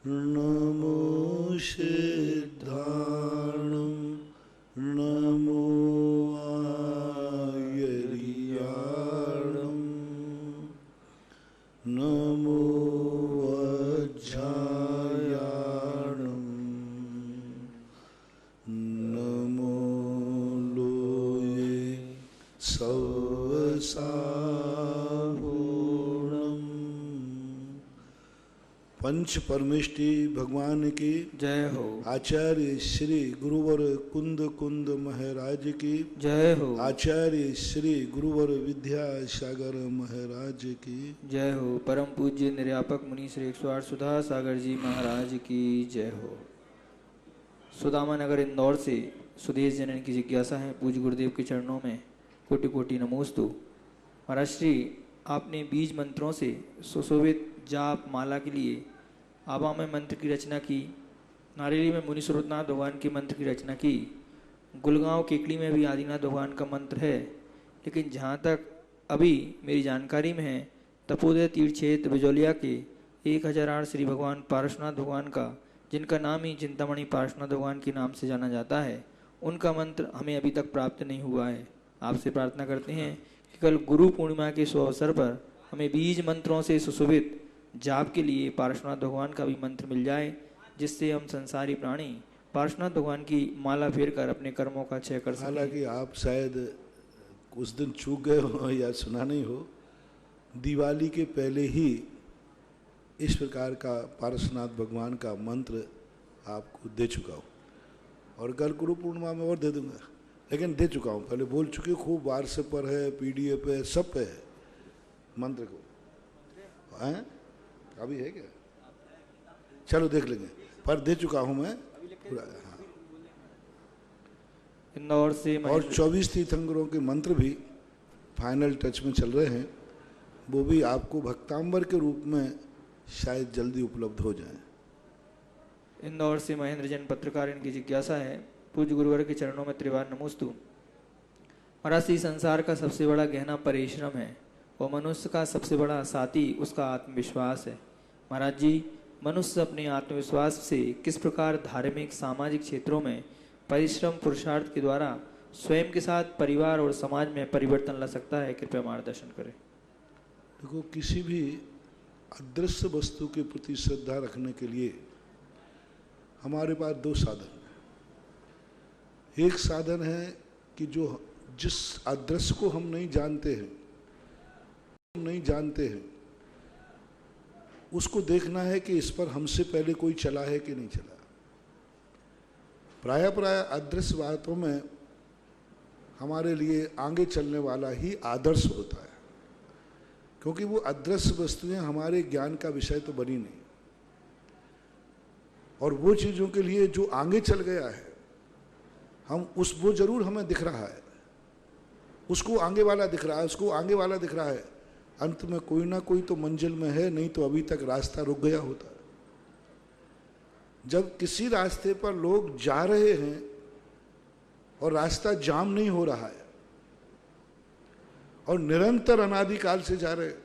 नमो सिद्धाणं नमो आयर्याणं नमो वज्रायाणं नमो लोये सवसाहूणम्। पंच परमेष्टि भगवान की जय हो। आचार्य श्री गुरुवर कुंद कुंद महाराज की जय हो। आचार्य श्री गुरुवर विद्यासागर महाराज की जय हो। परम पूज्य निर्यापक मुनि श्री 108 सुधा सागर जी महाराज की जय हो। सुदामा नगर इंदौर से सुदेश जनन की जिज्ञासा है। पूज्य गुरुदेव के चरणों में कोटि कोटि नमोस्तु। महाराज श्री, आपने बीज मंत्रों से सुशोभित जाप माला के लिए आबा में मंत्र की रचना की, नारेली में मुनि स्वरूपनाथ भगवान के मंत्र की रचना की, गुलगांव केकड़ी में भी आदिनाथ भगवान का मंत्र है। लेकिन जहाँ तक अभी मेरी जानकारी में है, तपोदय तीर्थ क्षेत्र बिजौलिया के 1008 श्री भगवान पार्श्वनाथ भगवान का, जिनका नाम ही चिंतामणि पार्श्वनाथ भगवान के नाम से जाना जाता है, उनका मंत्र हमें अभी तक प्राप्त नहीं हुआ है। आपसे प्रार्थना करते हैं कि कल गुरु पूर्णिमा के शुभ अवसर पर हमें बीज मंत्रों से सुशोभित जाप के लिए पार्श्वनाथ भगवान का भी मंत्र मिल जाए, जिससे हम संसारी प्राणी पार्श्वनाथ भगवान की माला फेर कर अपने कर्मों का क्षय कर सकें। हालांकि आप शायद उस दिन चूक गए हो या सुना नहीं हो, दिवाली के पहले ही इस प्रकार का पार्श्वनाथ भगवान का मंत्र आपको दे चुका हूँ, और कल गुरु पूर्णिमा में और दे दूंगा, लेकिन दे चुका हूँ। पहले बोल चुके, खूब व्हाट्सएप पर है, PDF है, सब पे है मंत्र को। हैं अभी है क्या? चलो देख लेंगे, पर दे चुका हूँ मैं पूरा। हाँ। इंदौर से और 24 तीर्थंकरों के मंत्र भी फाइनल टच में चल रहे हैं, वो भी आपको भक्तांबर के रूप में शायद जल्दी उपलब्ध हो जाए। इंदौर से महेंद्र जैन पत्रकार, इनकी जिज्ञासा है। पूज्य गुरुवर के चरणों में त्रिवार नमोस्तु। महाराज, इस संसार का सबसे बड़ा गहना परिश्रम है और मनुष्य का सबसे बड़ा साथी उसका आत्मविश्वास है। महाराज जी, मनुष्य अपने आत्मविश्वास से किस प्रकार धार्मिक सामाजिक क्षेत्रों में परिश्रम पुरुषार्थ के द्वारा स्वयं के साथ परिवार और समाज में परिवर्तन ला सकता है? कृपया मार्गदर्शन करें। देखो, किसी भी अदृश्य वस्तु के प्रति श्रद्धा रखने के लिए हमारे पास दो साधन हैं। एक साधन है कि जिस अदृश्य को हम नहीं जानते हैं उसको देखना है कि इस पर हमसे पहले कोई चला है कि नहीं चला। प्राय अदृश्य बातों में हमारे लिए आगे चलने वाला ही आदर्श होता है, क्योंकि वो अदृश्य वस्तुएं हमारे ज्ञान का विषय तो बनी नहीं, और वो चीज़ों के लिए जो आगे चल गया है, वो जरूर हमें दिख रहा है, उसको आगे वाला दिख रहा है, उसको आगे वाला दिख रहा है। अंत में कोई ना कोई तो मंजिल में है, नहीं तो अभी तक रास्ता रुक गया होता। जब किसी रास्ते पर लोग जा रहे हैं और रास्ता जाम नहीं हो रहा है और निरंतर अनादिकाल से जा रहे हैं,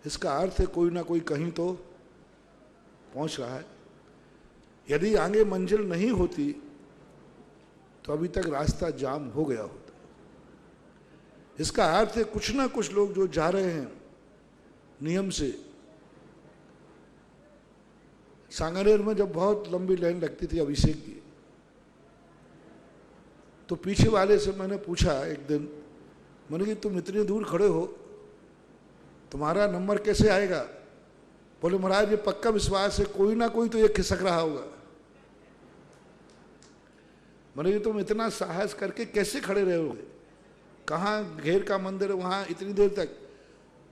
इसका अर्थ है कोई ना कोई कहीं तो पहुंच रहा है। यदि आगे मंजिल नहीं होती तो अभी तक रास्ता जाम हो गया होता। इसका अर्थ है कुछ ना कुछ लोग जो जा रहे हैं नियम से। सांगानेर में जब बहुत लंबी लाइन लगती थी अभिषेक की, तो पीछे वाले से मैंने पूछा एक दिन, मैंने कि तुम इतनी दूर खड़े हो, तुम्हारा नंबर कैसे आएगा? बोले महाराज ये पक्का विश्वास है, कोई ना कोई तो ये खिसक रहा होगा। मैंने कि तुम इतना साहस करके कैसे खड़े रहोगे? कहाँ घेर का मंदिर है वहाँ इतनी देर तक?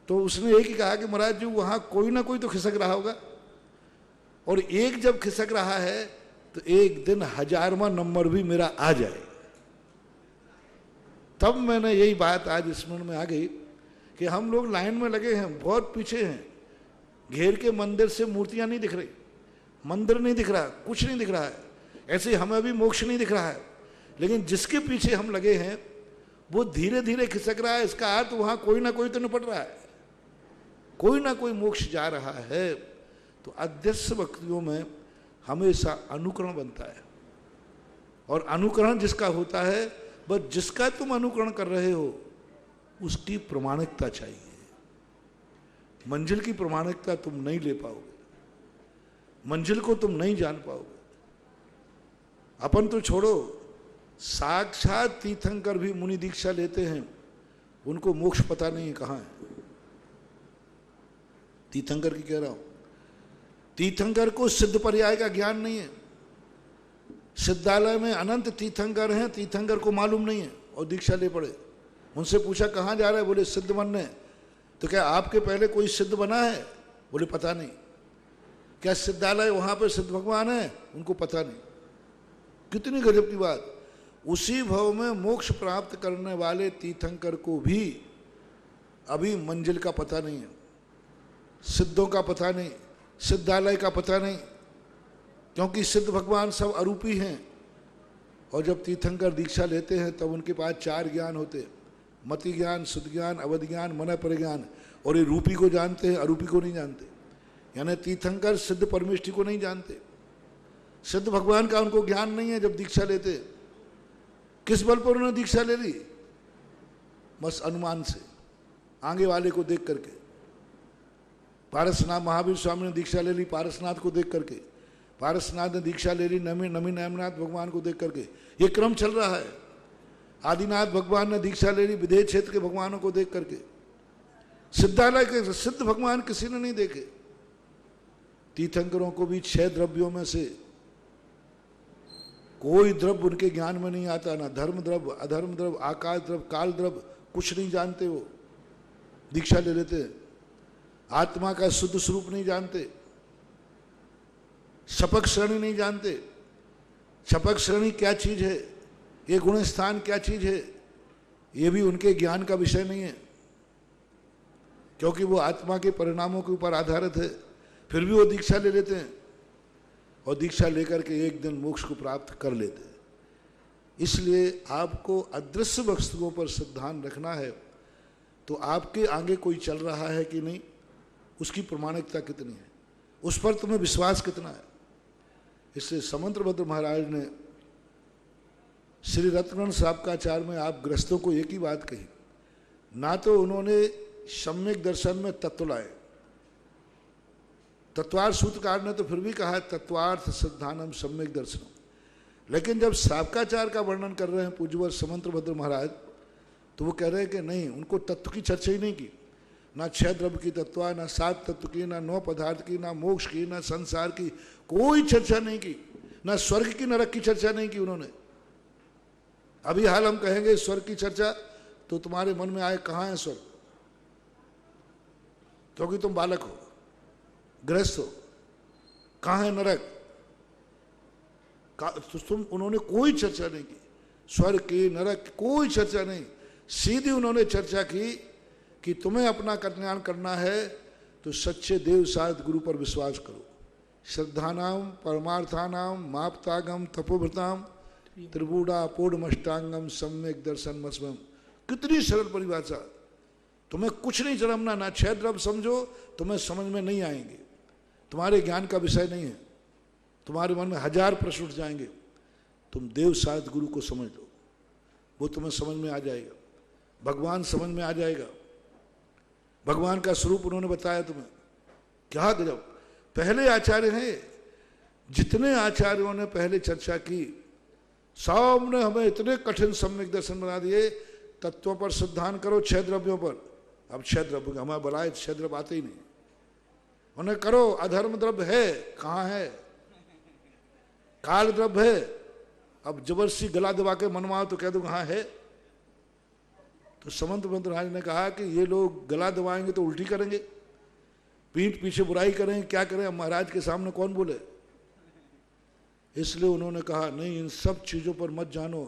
तो उसने एक ही कहा कि महाराज जी वहाँ कोई ना कोई तो खिसक रहा होगा, और एक जब खिसक रहा है तो एक दिन 1000वां नंबर भी मेरा आ जाए। तब मैंने यही बात आज स्मरण में आ गई कि हम लोग लाइन में लगे हैं, बहुत पीछे हैं, घेर के मंदिर से मूर्तियां नहीं दिख रही, मंदिर नहीं दिख रहा, कुछ नहीं दिख रहा है, ऐसे हमें भी मोक्ष नहीं दिख रहा है। लेकिन जिसके पीछे हम लगे हैं वो धीरे धीरे खिसक रहा है, इसका अर्थ वहां कोई ना कोई तो निपट रहा है, कोई ना कोई मोक्ष जा रहा है। तो अध्यक्ष भक्तियों में हमेशा अनुकरण बनता है, और अनुकरण जिसका होता है, बस जिसका तुम अनुकरण कर रहे हो उसकी प्रमाणिकता चाहिए। मंजिल की प्रमाणिकता तुम नहीं ले पाओगे, मंजिल को तुम नहीं जान पाओगे। अपन तो छोड़ो, साक्षात तीर्थंकर भी मुनि दीक्षा लेते हैं, उनको मोक्ष पता नहीं है कहाँ है। तीर्थंकर की कह रहा हूं, तीर्थंकर को सिद्ध पर्याय का ज्ञान नहीं है। सिद्धालय में अनंत तीर्थंकर हैं, तीर्थंकर को मालूम नहीं है और दीक्षा ले पड़े। उनसे पूछा कहाँ जा रहे हैं, बोले सिद्ध बनने। तो क्या आपके पहले कोई सिद्ध बना है, बोले पता नहीं। क्या सिद्धालय वहां पे सिद्ध भगवान है, उनको पता नहीं। कितनी गजब की बात। उसी भव में मोक्ष प्राप्त करने वाले तीर्थंकर को भी अभी मंजिल का पता नहीं है, सिद्धों का पता नहीं, सिद्धालय का पता नहीं, क्योंकि सिद्ध भगवान सब अरूपी हैं। और जब तीर्थंकर दीक्षा लेते हैं तब उनके पास 4 ज्ञान होते हैं, मति ज्ञान, शुद्ध ज्ञान, अवध ज्ञान, मन परिज्ञान। और ये रूपी को जानते हैं, अरूपी को नहीं जानते। यानी तीर्थंकर सिद्ध परमेष्टि को नहीं जानते, सिद्ध भगवान का उनको ज्ञान नहीं है। जब दीक्षा लेते, किस बल पर उन्होंने दीक्षा ले ली, बस अनुमान से, आगे वाले को देख करके। पारसनाथ महावीर स्वामी ने दीक्षा ले ली पारसनाथ को देख करके, पारसनाथ ने दीक्षा ले ली नमी नैमनाथ भगवान को देख करके। ये क्रम चल रहा है। आदिनाथ भगवान ने दीक्षा ले ली विदेह क्षेत्र के भगवानों को देख करके। सिद्धालय के सिद्ध भगवान किसी ने नहीं देखे। तीर्थंकरों को भी 6 द्रव्यों में से कोई द्रव्य उनके ज्ञान में नहीं आता, ना धर्म द्रव्य, अधर्म द्रव्य, आकाश द्रव्य, काल द्रव्य, कुछ नहीं जानते। वो दीक्षा ले लेते हैं, आत्मा का शुद्ध स्वरूप नहीं जानते, शपक श्रेणी नहीं जानते। शपक श्रेणी क्या चीज है, ये गुण स्थान क्या चीज है, ये भी उनके ज्ञान का विषय नहीं है, क्योंकि वो आत्मा के परिणामों के ऊपर आधारित है। फिर भी वो दीक्षा ले लेते हैं और दीक्षा लेकर के एक दिन मोक्ष को प्राप्त कर लेते हैं। इसलिए आपको अदृश्य वस्तुओं पर ध्यान रखना है। तो आपके आगे कोई चल रहा है कि नहीं, उसकी प्रमाणिकता कितनी है, उस पर तुम्हें विश्वास कितना है। इसलिए समंत्रभद्र महाराज ने श्री रत्नगण साबकाचार्य में आप ग्रस्तों को एक ही बात कही, ना तो उन्होंने सम्यक दर्शन में तत्व लाए, तत्वार्थ सूत्रकार ने तो फिर भी कहा तत्वार्थ सिद्धानम सम्यक दर्शनम, लेकिन जब साबकाचार्य का वर्णन कर रहे हैं पूज्यवर समंत्रभद्र महाराज, तो वो कह रहे हैं कि नहीं, उनको तत्व की चर्चा ही नहीं की, ना 6 द्रव्य की तत्व, ना 7 तत्व की, ना 9 पदार्थ की, ना मोक्ष की, ना संसार की, कोई चर्चा नहीं की, ना स्वर्ग की नरक की चर्चा नहीं की उन्होंने। अभी हाल हम कहेंगे स्वर्ग की चर्चा, तो तुम्हारे मन में आए कहाँ है स्वर्ग, क्योंकि तुम बालक हो, गृहस्थ हो। कहाँ है नरक, तो तुम, उन्होंने कोई चर्चा नहीं की, स्वर्ग की नरक की कोई चर्चा नहीं। सीधी उन्होंने चर्चा की कि तुम्हें अपना कल्याण करना है तो सच्चे देव साध गुरु पर विश्वास करो। श्रद्धानाम परमार्थानाम मापतागम तपोभृताम त्रिबूढ़ा पूर्णमष्टांगम सम्यक दर्शन मस्वम। कितनी सरल परिभाषा। तुम्हें कुछ नहीं चरमना, ना 6 द्रव्य समझो, तुम्हें समझ में नहीं आएंगे, तुम्हारे ज्ञान का विषय नहीं है, तुम्हारे मन में 1000 प्रश्न उठ जाएंगे। तुम देव साध गुरु को समझ लो, वो तुम्हें समझ में आ जाएगा, भगवान समझ में आ जाएगा। भगवान का स्वरूप उन्होंने बताया तुम्हें। क्या गजब। पहले आचार्य हैं, जितने आचार्यों ने पहले चर्चा की, सब ने हमें इतने कठिन सम्यक दर्शन बना दिए। तत्वों पर सिद्धांत करो, 6 द्रव्यों पर। अब 6 द्रव्य हमारे बनाए 6 द्रव्य आते ही नहीं। उन्हें करो, अधर्म द्रव्य है, कहाँ है, काल द्रव्य है, अब जबरदस्ती गला दबा के मनवाओ तो कह दो कहाँ है। तो समंत्रभद्र महाराज ने कहा कि ये लोग गला दबाएंगे तो उल्टी करेंगे, पीठ पीछे बुराई करेंगे, क्या करें, अब महाराज के सामने कौन बोले। इसलिए उन्होंने कहा नहीं, इन सब चीजों पर मत जानो,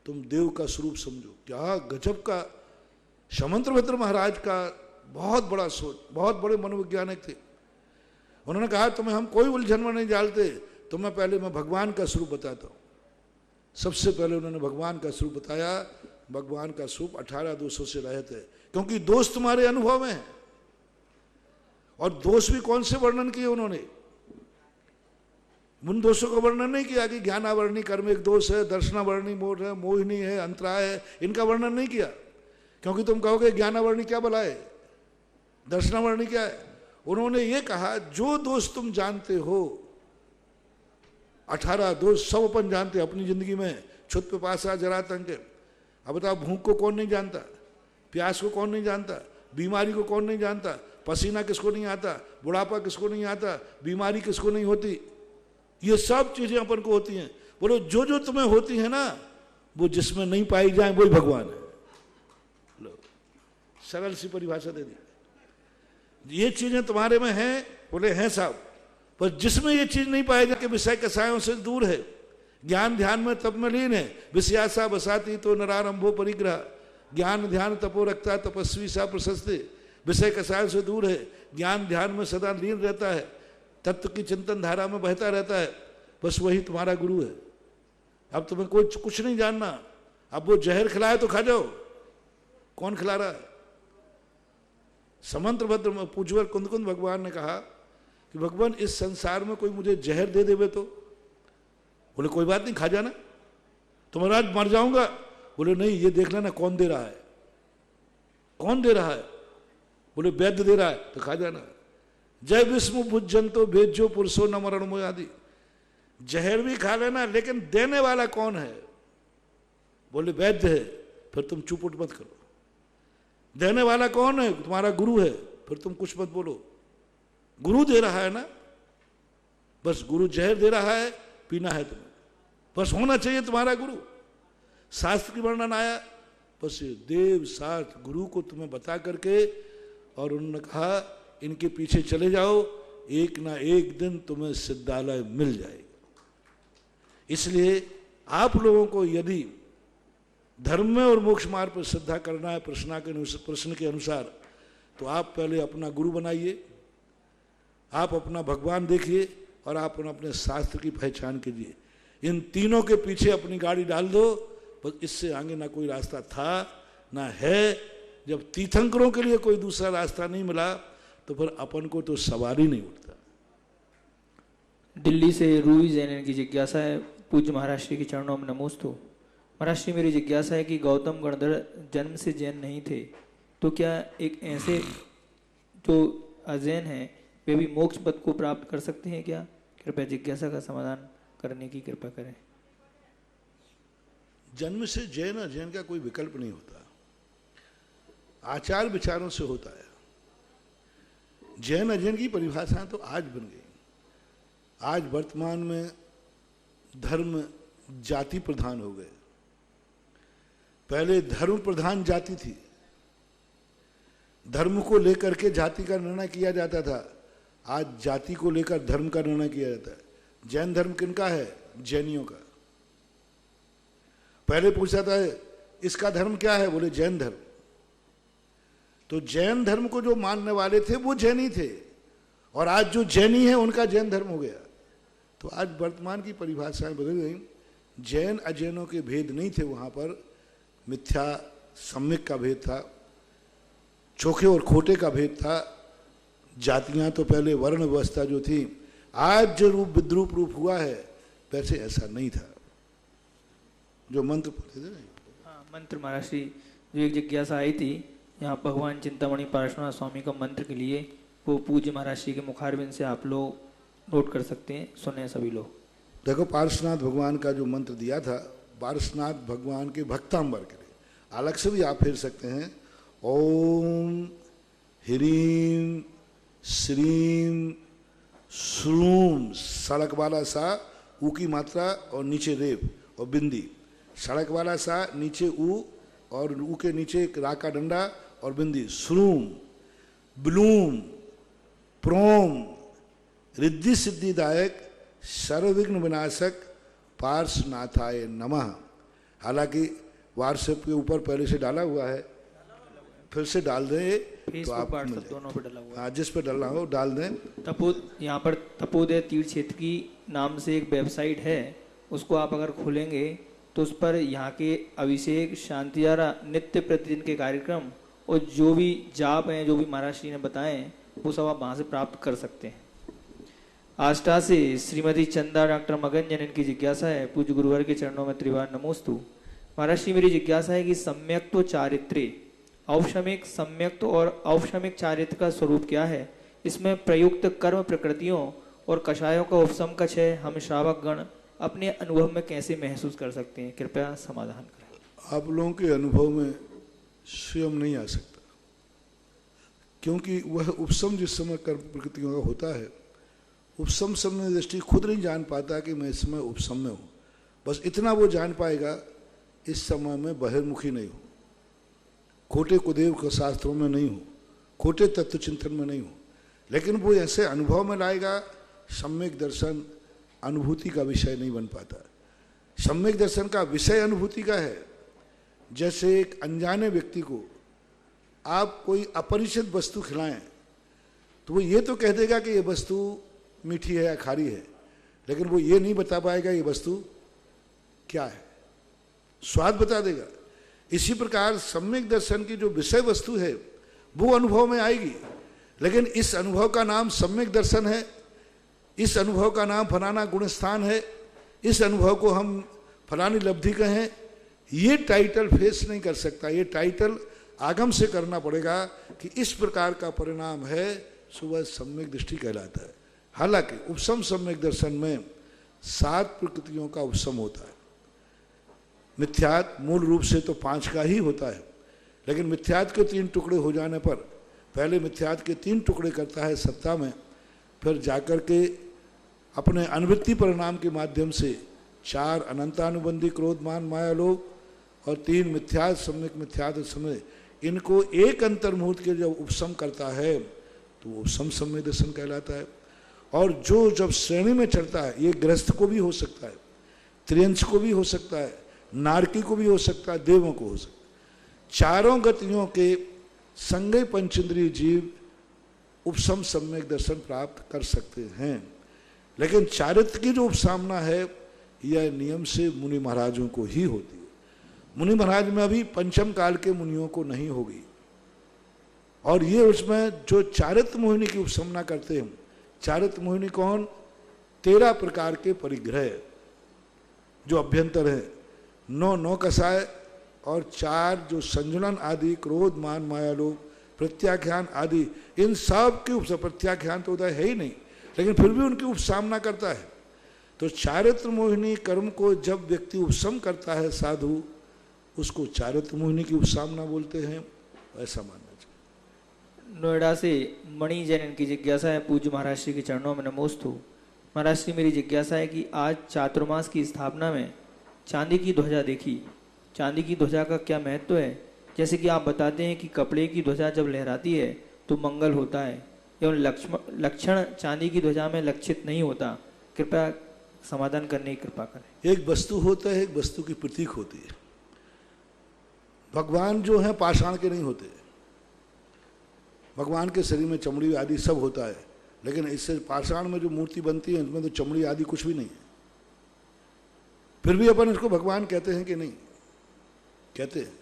तुम देव का स्वरूप समझो। क्या गजब का। समंत्रभद्र महाराज का बहुत बड़ा सोच, बहुत बड़े मनोवैज्ञानिक थे। उन्होंने कहा तुम्हें हम कोई उलझन में नहीं डालते, तुम्हें पहले मैं भगवान का स्वरूप बताता हूँ। सबसे पहले उन्होंने भगवान का स्वरूप बताया भगवान का स्वरूप 18 दोषों से रहित है, क्योंकि दोष तुम्हारे अनुभव में है। और दोष भी कौन से वर्णन किए उन्होंने? उन दोषों का वर्णन नहीं किया कि ज्ञानावरणी कर्म एक दोष है, दर्शनावरणी मोह है, मोहिनी है, अंतराय है, इनका वर्णन नहीं किया। क्योंकि तुम कहोगे ज्ञानावरणी क्या भला है, दर्शनावरणी क्या है। उन्होंने ये कहा जो दोष तुम जानते हो, 18 दोष सब अपन जानते हैं अपनी जिंदगी में। क्षुत पिपासा जरातंक। अब बताओ, भूख को कौन नहीं जानता, प्यास को कौन नहीं जानता, बीमारी को कौन नहीं जानता, पसीना किसको नहीं आता, बुढ़ापा किसको नहीं आता, बीमारी किसको नहीं होती। ये सब चीजें अपन को होती हैं। बोलो जो जो तुम्हें होती है ना, वो जिसमें नहीं पाई जाए वही भगवान है। लो, सरल सी परिभाषा दे दी। ये चीजें तुम्हारे में हैं, बोले हैं साहब, पर जिसमें ये चीज नहीं पाई जाए कि विषय कसायों से दूर है, ज्ञान ध्यान में तप में लीन है, विषयासा बसाती तो नरारंभो परिग्रह, ज्ञान ध्यान तपो रखता तपस्वी सा प्रशस्ति, विषय कसायों से दूर है, ज्ञान ध्यान में सदा लीन रहता है, तत्व की चिंतन धारा में बहता रहता है, बस वही तुम्हारा गुरु है। अब तुम्हें कोई कुछ नहीं जानना। अब वो जहर खिलाए तो खा जाओ, कौन खिला रहा है? समंत्र भद्र में पूज्यवर कुंद भगवान ने कहा कि भगवान इस संसार में कोई मुझे जहर दे देवे तो? बोले कोई बात नहीं, खा जाना। तो महाराज मर जाऊंगा। बोले नहीं, ये देख लेना कौन दे रहा है, कौन दे रहा है। बोले वैद्य दे रहा है, तो खा जाना। जय विष्णु भुजन तो भेजो पुरुषो न मरण मोह आदि। जहर भी खा लेना, लेकिन देने वाला कौन है? बोले वैद्य है, फिर तुम चुप मत करो। देने वाला कौन है? तुम्हारा गुरु है, फिर तुम कुछ मत बोलो। गुरु दे रहा है ना, बस गुरु जहर दे रहा है, पीना है तुम्हें, बस होना चाहिए तुम्हारा गुरु। शास्त्र की वर्णन आया, बस देव साथ गुरु को तुम्हें बता करके, और उन्होंने कहा इनके पीछे चले जाओ, एक ना एक दिन तुम्हें सिद्धालय मिल जाएगा। इसलिए आप लोगों को यदि धर्म में और मोक्ष मार्ग पर श्रद्धा करना है प्रश्न के अनुसार, तो आप पहले अपना गुरु बनाइए, आप अपना भगवान देखिए, और आप अपने शास्त्र की पहचान कीजिए। इन तीनों के पीछे अपनी गाड़ी डाल दो, बस इससे आगे ना कोई रास्ता था ना है। जब तीर्थंकरों के लिए कोई दूसरा रास्ता नहीं मिला, तो फिर अपन को तो सवार ही नहीं उठता। दिल्ली से रूही जैन की जिज्ञासा है, पूज्य महाराज श्री के चरणों में नमोस्तु। महाराज श्री, मेरी जिज्ञासा है कि गौतम गणधर जन्म से जैन नहीं थे, तो क्या एक ऐसे जो अजैन हैं वे भी मोक्ष पद को प्राप्त कर सकते हैं क्या? कृपया जिज्ञासा का समाधान करने की कृपा करें। जन्म से जैन अजैन का कोई विकल्प नहीं होता, आचार विचारों से होता है। जैन अजैन की परिभाषा तो आज बन गई। आज वर्तमान में धर्म जाति प्रधान हो गए। पहले धर्म प्रधान जाति थी, धर्म को लेकर के जाति का निर्णय किया जाता था। आज जाति को लेकर धर्म का निर्णय किया जाता है। जैन धर्म किनका है? जैनियों का। पहले पूछा था इसका धर्म क्या है, बोले जैन धर्म। तो जैन धर्म को जो मानने वाले थे वो जैनी थे, और आज जो जैनी है उनका जैन धर्म हो गया। तो आज वर्तमान की परिभाषाएं बदल गई। जैन अजैनों के भेद नहीं थे वहां पर, मिथ्या सम्यक का भेद था, चोखे और खोटे का भेद था। जातियां तो पहले वर्ण व्यवस्था जो थी, आज जो रूप विद्रूप रूप हुआ है, वैसे ऐसा नहीं था। जो मंत्र पढ़े थे ना, हाँ, मंत्र महाराज श्री, जो एक जिज्ञासा आई थी यहाँ भगवान चिंतामणि पार्श्वनाथ स्वामी का मंत्र के लिए, वो पूज्य महाराज श्री के मुखारबिंद से आप लोग नोट कर सकते हैं, सुने सभी लोग। देखो, पार्श्वनाथ भगवान का जो मंत्र दिया था, पार्श्वनाथ भगवान के भक्तांबर के लिए, अलग से भी आप फेर सकते हैं। ओम ह्रीम श्रीम श्रूम, सड़क वाला सा, ऊ की मात्रा और नीचे रेव और बिंदी, सड़क वाला सा, नीचे ऊ और ऊ के नीचे एक रा का डंडा और बिंदी, श्रूम ब्लूम प्रोम, रिद्धि सिद्धिदायक सर्वविघ्न विनाशक पार्श्वनाथाय नमः। हालांकि व्हाट्सएप के ऊपर पहले से डाला हुआ है, फिर से डाल दें तो आप दोनों पे डला हुआ है। हाँ, जिस पे डालना हो डाल दें। यहाँ पर तपोदय तीर्थ क्षेत्र की नाम से एक वेबसाइट है, उसको आप अगर खोलेंगे तो उस पर यहाँ के अभिषेक, शांतियारा, नित्य प्रतिदिन के कार्यक्रम और जो भी जाप हैं, जो भी महाराज श्री ने बताए हैं, वो सब आप वहाँ से प्राप्त कर सकते हैं। आष्टा से श्रीमती चंदा डॉक्टर मगन जन इनकी जिज्ञासा है, पूज्य गुरुवर के चरणों में त्रिवार नमोस्तु। महाराज श्री मेरी जिज्ञासा है कि सम्यक्त्व चारित्र्य, औपशमिक, सम्यक्त्व और औपशमिक चारित्र का स्वरूप क्या है? इसमें प्रयुक्त कर्म प्रकृतियों और कषायों का उपशम का क्षय हम श्रावक गण अपने अनुभव में कैसे महसूस कर सकते हैं? कृपया समाधान करें। आप लोगों के अनुभव में स्वयं नहीं आ सकता, क्योंकि वह उपशम जिस समय कर्म प्रकृतियों का होता है, उपशम समय दृष्टि खुद नहीं जान पाता कि मैं इस समय उपशम में हूँ। बस इतना वो जान पाएगा, इस समय में बहिर्मुखी नहीं हूँ, खोटे कुदेव के शास्त्रों में नहीं हूँ, खोटे तत्व चिंतन में नहीं हूँ। लेकिन वो ऐसे अनुभव में लाएगा, सम्यक दर्शन अनुभूति का विषय नहीं बन पाता। सम्यक दर्शन का विषय अनुभूति का है। जैसे एक अनजाने व्यक्ति को आप कोई अपरिचित वस्तु खिलाएं तो वो ये तो कह देगा कि ये वस्तु मीठी है या खारी है, लेकिन वो ये नहीं बता पाएगा ये वस्तु क्या है, स्वाद बता देगा। इसी प्रकार सम्यक दर्शन की जो विषय वस्तु है वो अनुभव में आएगी, लेकिन इस अनुभव का नाम सम्यक दर्शन है, इस अनुभव का नाम फलाना गुणस्थान है, इस अनुभव को हम फलानी लब्धि कहें, ये टाइटल फेस नहीं कर सकता। ये टाइटल आगम से करना पड़ेगा कि इस प्रकार का परिणाम है, सुबह सम्यक दृष्टि कहलाता है। हालांकि उपशम सम्यक दर्शन में 7 प्रकृतियों का उपशम होता है। मिथ्यात मूल रूप से तो 5 का ही होता है, लेकिन मिथ्यात के 3 टुकड़े हो जाने पर, पहले मिथ्यात के 3 टुकड़े करता है सत्ता में, फिर जाकर के अपने अनुवृत्ति परिणाम के माध्यम से 4 अनंतानुबंधी क्रोध मान माया लोग और 3 मिथ्यात सम्यक मिथ्यात समय, इनको एक अंतर्मुहूर्त के जब उपशम करता है तो वो उपशम सम्यक दर्शन कहलाता है। और जो जब श्रेणी में चढ़ता है, ये गृहस्थ को भी हो सकता है, त्रियंश को भी हो सकता है, नारकी को भी हो सकता है, देवों को हो सकता है। चारों गतियों के संगय पंचेंद्रिय जीव उपशम सम्यक दर्शन प्राप्त कर सकते हैं। लेकिन चारित्र की जो उपसामना है यह नियम से मुनि महाराजों को ही होती है। मुनि महाराज में अभी पंचम काल के मुनियों को नहीं होगी। और ये उसमें जो चारित्र मोहिनी की उपसमना करते हैं, चारित्र मोहिनी कौन? 13 प्रकार के परिग्रह जो अभ्यंतर है, 9 कषाय और 4 जो संजुलन आदि, क्रोध मान माया लोग, प्रत्याख्यान आदि, इन सब के उपसम, प्रत्याख्यान तो उदय है ही नहीं, लेकिन फिर भी उनकी उपसामना करता है। तो चारित्र मोहिनी कर्म को जब व्यक्ति उपशम करता है साधु, उसको चारित्र मोहिनी की उपसामना बोलते हैं, ऐसा मानना चाहिए। नोएडा से मणि जैन इनकी जिज्ञासा है, पूज्य महाराज श्री के चरणों में नमोस्तु। महाराज श्री मेरी जिज्ञासा है कि आज चातुर्मास की स्थापना में चांदी की ध्वजा देखी, चांदी की ध्वजा का क्या महत्व है? जैसे कि आप बताते हैं कि कपड़े की ध्वजा जब लहराती है तो मंगल होता है, एवं लक्षण चांदी की ध्वजा में लक्षित नहीं होता। कृपया समाधान करने की कृपा करें। एक वस्तु होता है, एक वस्तु की प्रतीक होती है। भगवान जो है पाषाण के नहीं होते, भगवान के शरीर में चमड़ी आदि सब होता है, लेकिन इससे पाषाण में जो मूर्ति बनती है इसमें तो चमड़ी आदि कुछ भी नहीं है। फिर भी अपन इसको भगवान कहते हैं कि नहीं? कहते हैं।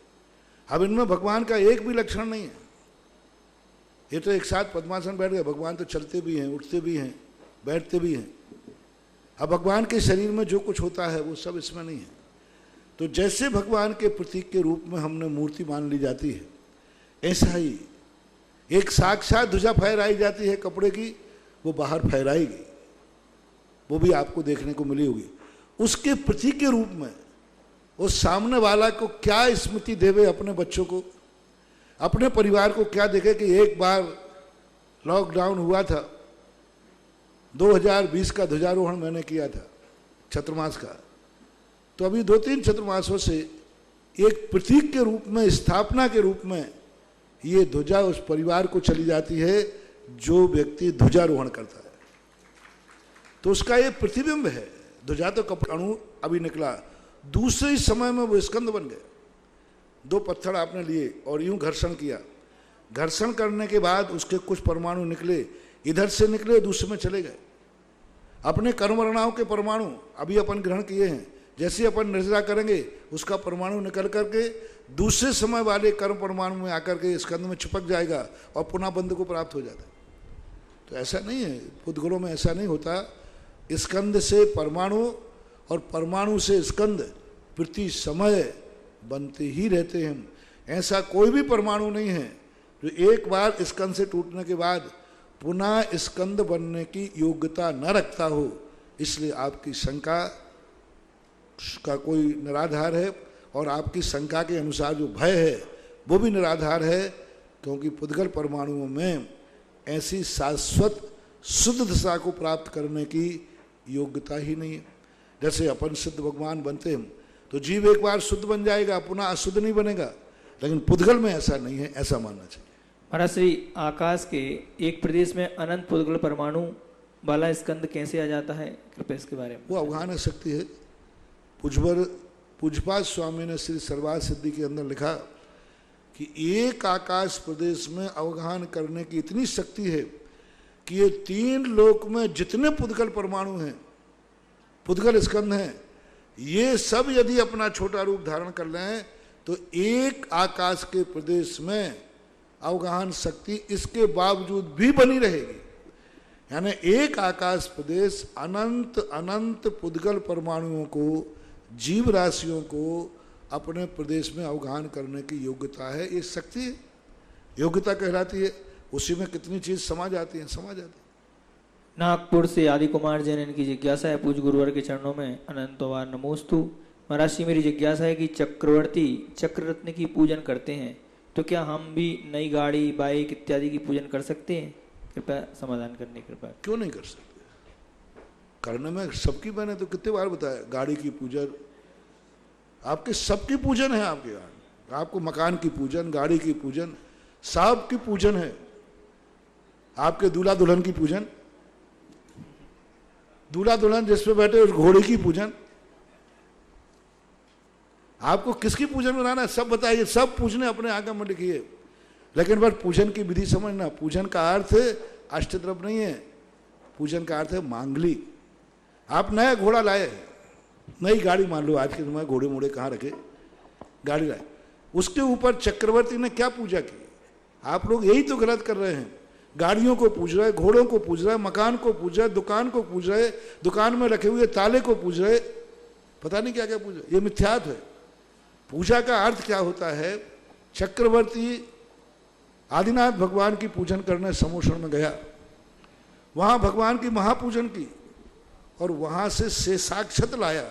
अब इनमें भगवान का एक भी लक्षण नहीं है। ये तो एक साथ पद्मासन बैठ गए, भगवान तो चलते भी हैं, उठते भी हैं, बैठते भी हैं। अब भगवान के शरीर में जो कुछ होता है वो सब इसमें नहीं है। तो जैसे भगवान के प्रतीक के रूप में हमने मूर्ति मान ली जाती है, ऐसा ही एक साक्षात ध्वजा फहराई जाती है कपड़े की, वो बाहर फहराई गई, वो भी आपको देखने को मिली होगी। उसके प्रतीक के रूप में वो सामने वाला को क्या स्मृति देवे, अपने बच्चों को, अपने परिवार को क्या देखे कि एक बार लॉकडाउन हुआ था, 2020 का ध्वजारोहण मैंने किया था चतुर्मास का, तो अभी 2-3 चतुर्मासों से एक प्रतीक के रूप में, स्थापना के रूप में ये ध्वजा उस परिवार को चली जाती है जो व्यक्ति ध्वजारोहण करता है। तो उसका ये प्रतिबिंब है। ध्वजा तो कपड़ाणु अभी निकला, दूसरे समय में वो स्कंद बन गए। 2 पत्थर आपने लिए और यूं घर्षण किया, घर्षण करने के बाद उसके कुछ परमाणु निकले, इधर से निकले दूसरे में चले गए। अपने कर्मरणाओं के परमाणु अभी अपन ग्रहण किए हैं, जैसे अपन निर्जरा करेंगे उसका परमाणु निकल करके दूसरे समय वाले कर्म परमाणु में आकर के स्कंद में चिपक जाएगा और पुनः बंध को प्राप्त हो जाता है। तो ऐसा नहीं है, पुद्गलों में ऐसा नहीं होता। स्कंद से परमाणु और परमाणु से स्कंद प्रति समय बनते ही रहते हैं। ऐसा कोई भी परमाणु नहीं है जो एक बार स्कंद से टूटने के बाद पुनः स्कंद बनने की योग्यता न रखता हो। इसलिए आपकी शंका का कोई निराधार है और आपकी शंका के अनुसार जो भय है वो भी निराधार है, क्योंकि पुद्गल परमाणुओं में ऐसी शाश्वत शुद्ध दशा को प्राप्त करने की योग्यता ही नहीं है। जैसे अपन सिद्ध भगवान बनते हैं तो जीव एक बार शुद्ध बन जाएगा, पुनः अशुद्ध नहीं बनेगा, लेकिन पुद्गल में ऐसा नहीं है, ऐसा मानना चाहिए। महाराज श्री आकाश के एक प्रदेश में अनंत पुद्गल परमाणु वाला स्कंद कैसे आ जाता है, कृपया इसके बारे में। वो अवगाहन शक्ति है। पूजपाद स्वामी ने श्री सर्वार्थ सिद्धि के अंदर लिखा कि एक आकाश प्रदेश में अवगाहन करने की इतनी शक्ति है कि ये 3 लोक में जितने पुद्गल परमाणु हैं, पुद्गल स्कंद हैं, ये सब यदि अपना छोटा रूप धारण कर लें तो एक आकाश के प्रदेश में अवगाहन शक्ति इसके बावजूद भी बनी रहेगी। यानी एक आकाश प्रदेश अनंत अनंत पुद्गल परमाणुओं को, जीव राशियों को अपने प्रदेश में अवगाहन करने की योग्यता है। ये शक्ति है, योग्यता कहलाती है। उसी में कितनी चीज समा जाती है, समा जाती है। नागपुर से आदि कुमार जैन, इनकी जिज्ञासा है पूज गुरुवर के चरणों में अनंतवार नमोस्तु। महाराज जी मेरी जिज्ञासा है कि चक्रवर्ती चक्र रत्न की पूजन करते हैं तो क्या हम भी नई गाड़ी, बाइक इत्यादि की पूजन कर सकते हैं? कृपया समाधान करने की कृपा। क्यों नहीं कर सकते? करने में सबकी मैंने तो कितने बार बताया, गाड़ी की पूजन आपके सबकी पूजन है। आपके यहाँ आपको मकान की पूजन, गाड़ी की पूजन, सब की पूजन है। आपके दूल्हा दुल्हन की पूजन, दूल्हा दुल्हन जिस पे बैठे उस घोड़े की पूजन, आपको किसकी पूजन बनाना है सब बताइए। सब पूजने अपने आगे में लिखिए, लेकिन बस पूजन की विधि समझना। पूजन का अर्थ अष्टद्रव्य नहीं है, पूजन का अर्थ है मांगलिक। आप नया घोड़ा लाए, नई गाड़ी, मान लो आज के समय घोड़े मोड़े कहाँ रखे, गाड़ी लाए, उसके ऊपर चक्रवर्ती ने क्या पूजा की? आप लोग यही तो गलत कर रहे हैं। गाड़ियों को पूज रहे, घोड़ों को पूज रहे, मकान को पूज रहे, दुकान को पूज रहे, दुकान में रखे हुए ताले को पूज रहे, पता नहीं क्या क्या पूज रहे। ये मिथ्यात्व है। पूजा का अर्थ क्या होता है? चक्रवर्ती आदिनाथ भगवान की पूजन करने समोषण में गया, वहां भगवान की महापूजन की और वहां से शेषाक्षत लाया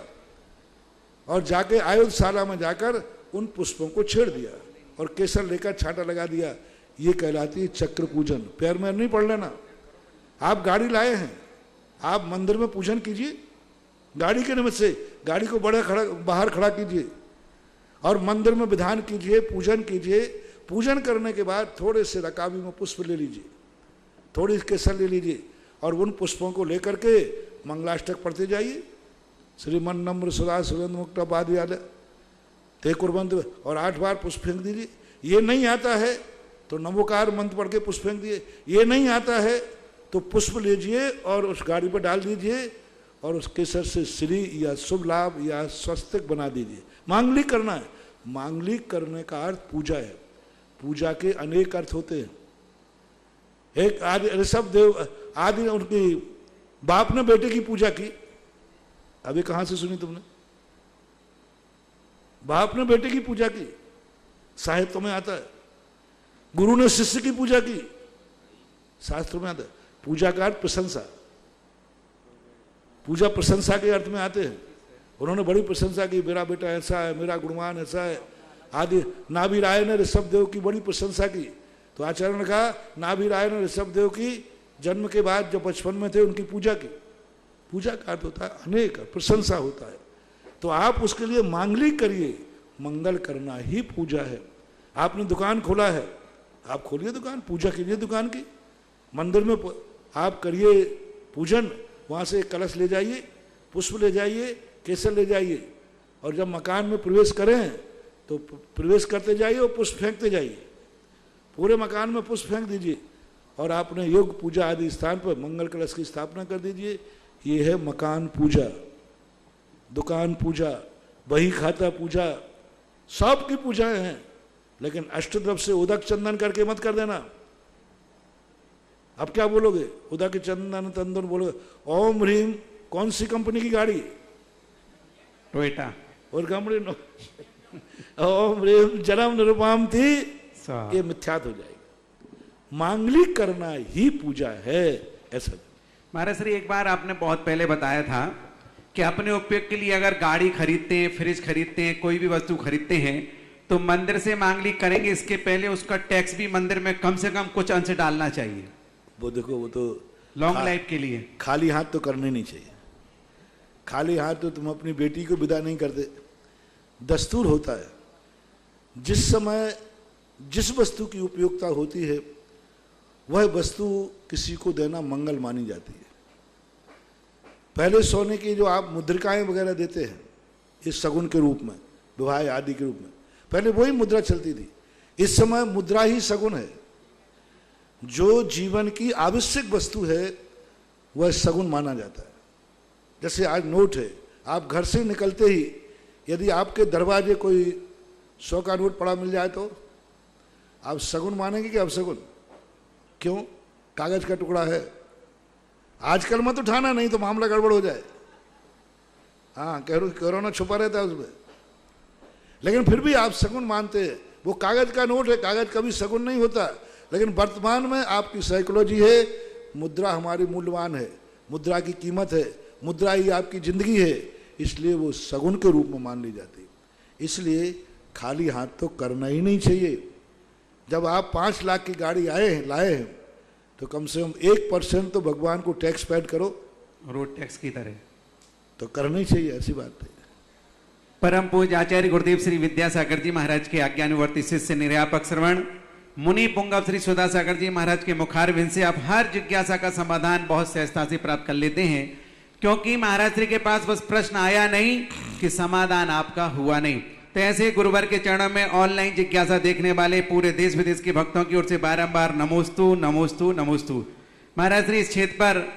और जाके आयुधशाला में जाकर उन पुष्पों को छेड़ दिया और केसर लेकर छांटा लगा दिया। ये कहलाती है चक्र पूजन। पैर में नहीं पड़ लेना। आप गाड़ी लाए हैं, आप मंदिर में पूजन कीजिए, गाड़ी के निमित्त से गाड़ी को बाहर खड़ा कीजिए और मंदिर में विधान कीजिए, पूजन कीजिए। पूजन करने के बाद थोड़े से रकाबी में पुष्प ले लीजिए, थोड़ी केसर ले लीजिए और उन पुष्पों को लेकर के मंगलाष्टक पढ़ते जाइए। श्रीमन नम्र सुधा सुगंध मुक्त पादयाल ते कुर्बंत, और 8 बार पुष्प फेंक दीजिए। ये नहीं आता है तो नमोकार मंत्र पढ़ के पुष्प फेंक दिए। ये नहीं आता है तो पुष्प लीजिए और उस गाड़ी पर डाल दीजिए और उस केसर से श्री या शुभ लाभ या स्वस्तिक बना दीजिए। मांगलिक करना है। मांगलिक करने का अर्थ पूजा है। पूजा के अनेक अर्थ होते हैं। एक आदि ऋषभ देव आदि उनकी बाप ने बेटे की पूजा की, अभी कहां से सुनी तुमने? बाप ने बेटे की पूजा की, साहित्य में आता है। गुरु ने शिष्य की पूजा की, शास्त्र में आता है। पूजा का अर्थ प्रशंसा। पूजा प्रशंसा के अर्थ में आते हैं। उन्होंने बड़ी प्रशंसा की, मेरा बेटा ऐसा है, मेरा गुणवान ऐसा है आदि। नाभि राय ने ऋषभ देव की बड़ी प्रशंसा की, तो आचार्य ने कहा नाभि राय ने ऋषभ देव की जन्म के बाद जब बचपन में थे उनकी पूजा की। पूजा का अर्थ होता है अनेक, प्रशंसा होता है। तो आप उसके लिए मांगलिक करिए। मंगल करना ही पूजा है। आपने दुकान खोला है, आप खोलिए दुकान, पूजा कीजिए दुकान की। मंदिर में आप करिए पूजन, वहाँ से कलश ले जाइए, पुष्प ले जाइए, केसर ले जाइए और जब मकान में प्रवेश करें तो प्रवेश करते जाइए और पुष्प फेंकते जाइए। पूरे मकान में पुष्प फेंक दीजिए और आपने योग पूजा आदि स्थान पर मंगल कलश की स्थापना कर दीजिए। ये है मकान पूजा। दुकान पूजा, बही खाता पूजा, सब की पूजाएं हैं, लेकिन अष्टद्रव्य से उदक चंदन करके मत कर देना। अब क्या बोलोगे? उदक चंदन तंदन बोलोगे। ओम ह्रीम कौन सी कंपनी की गाड़ी? टोयोटा। और कंपनी ओम ह्रीम जन्म निरुपम थी, ये मिथ्यात हो जाएगी। मांगलिक करना ही पूजा है, ऐसा। महाराज श्री, एक बार आपने बहुत पहले बताया था कि अपने उपयोग के लिए अगर गाड़ी खरीदते हैं, फ्रिज खरीदते हैं, कोई भी वस्तु खरीदते हैं तो मंदिर से मांगलिक करेंगे, इसके पहले उसका टैक्स भी मंदिर में कम से कम कुछ अंश डालना चाहिए। वो देखो, वो तो लॉन्ग लाइफ के लिए खाली हाथ तो करने नहीं चाहिए। खाली हाथ तो तुम अपनी बेटी को विदा नहीं करते। दस्तूर होता है, जिस समय जिस वस्तु की उपयोगिता होती है वह वस्तु किसी को देना मंगल मानी जाती है। पहले सोने की जो आप मुद्रिकाएं वगैरह देते हैं इस शगुन के रूप में, विवाह आदि के रूप में, पहले वही मुद्रा चलती थी। इस समय मुद्रा ही शगुन है। जो जीवन की आवश्यक वस्तु है वह शगुन माना जाता है। जैसे आज नोट है, आप घर से निकलते ही यदि आपके दरवाजे कोई 100 का नोट पड़ा मिल जाए तो आप शगुन मानेंगे कि अपशगुन? क्यों? कागज का टुकड़ा है। आजकल मत उठाना, नहीं तो मामला गड़बड़ हो जाए। हाँ, कोरोना छुपा रहता है उसमें, लेकिन फिर भी आप शगुन मानते हैं। वो कागज का नोट है, कागज कभी शगुन नहीं होता। लेकिन वर्तमान में आपकी साइकोलॉजी है, मुद्रा हमारी मूल्यवान है, मुद्रा की कीमत है, मुद्रा ही आपकी जिंदगी है, इसलिए वो शगुन के रूप में मान ली जाती है। इसलिए खाली हाथ तो करना ही नहीं चाहिए। जब आप 5 लाख की गाड़ी लाए हैं तो कम से कम 1% तो भगवान को टैक्स पेड करो, रोड टैक्स की तरह तो करना ही चाहिए, ऐसी बात है। परम पूज्य आचार्य गुरुदेव श्री विद्यासागर जी महाराज के आज्ञानुवर्ती शिष्य निर्यापक श्रवण मुनि पुंगव श्री सुधा सागर जी महाराज के मुखारविंद से आप हर जिज्ञासा का समाधान बहुत सहजता से प्राप्त कर लेते हैं, क्योंकि महाराज श्री के पास बस प्रश्न आया नहीं कि समाधान आपका हुआ नहीं। तो ऐसे गुरुवर के चरणों में ऑनलाइन जिज्ञासा देखने वाले पूरे देश विदेश के भक्तों की ओर से बारंबार नमोस्तु नमोस्तु नमोस्तु। महाराज श्री, इस क्षेत्र पर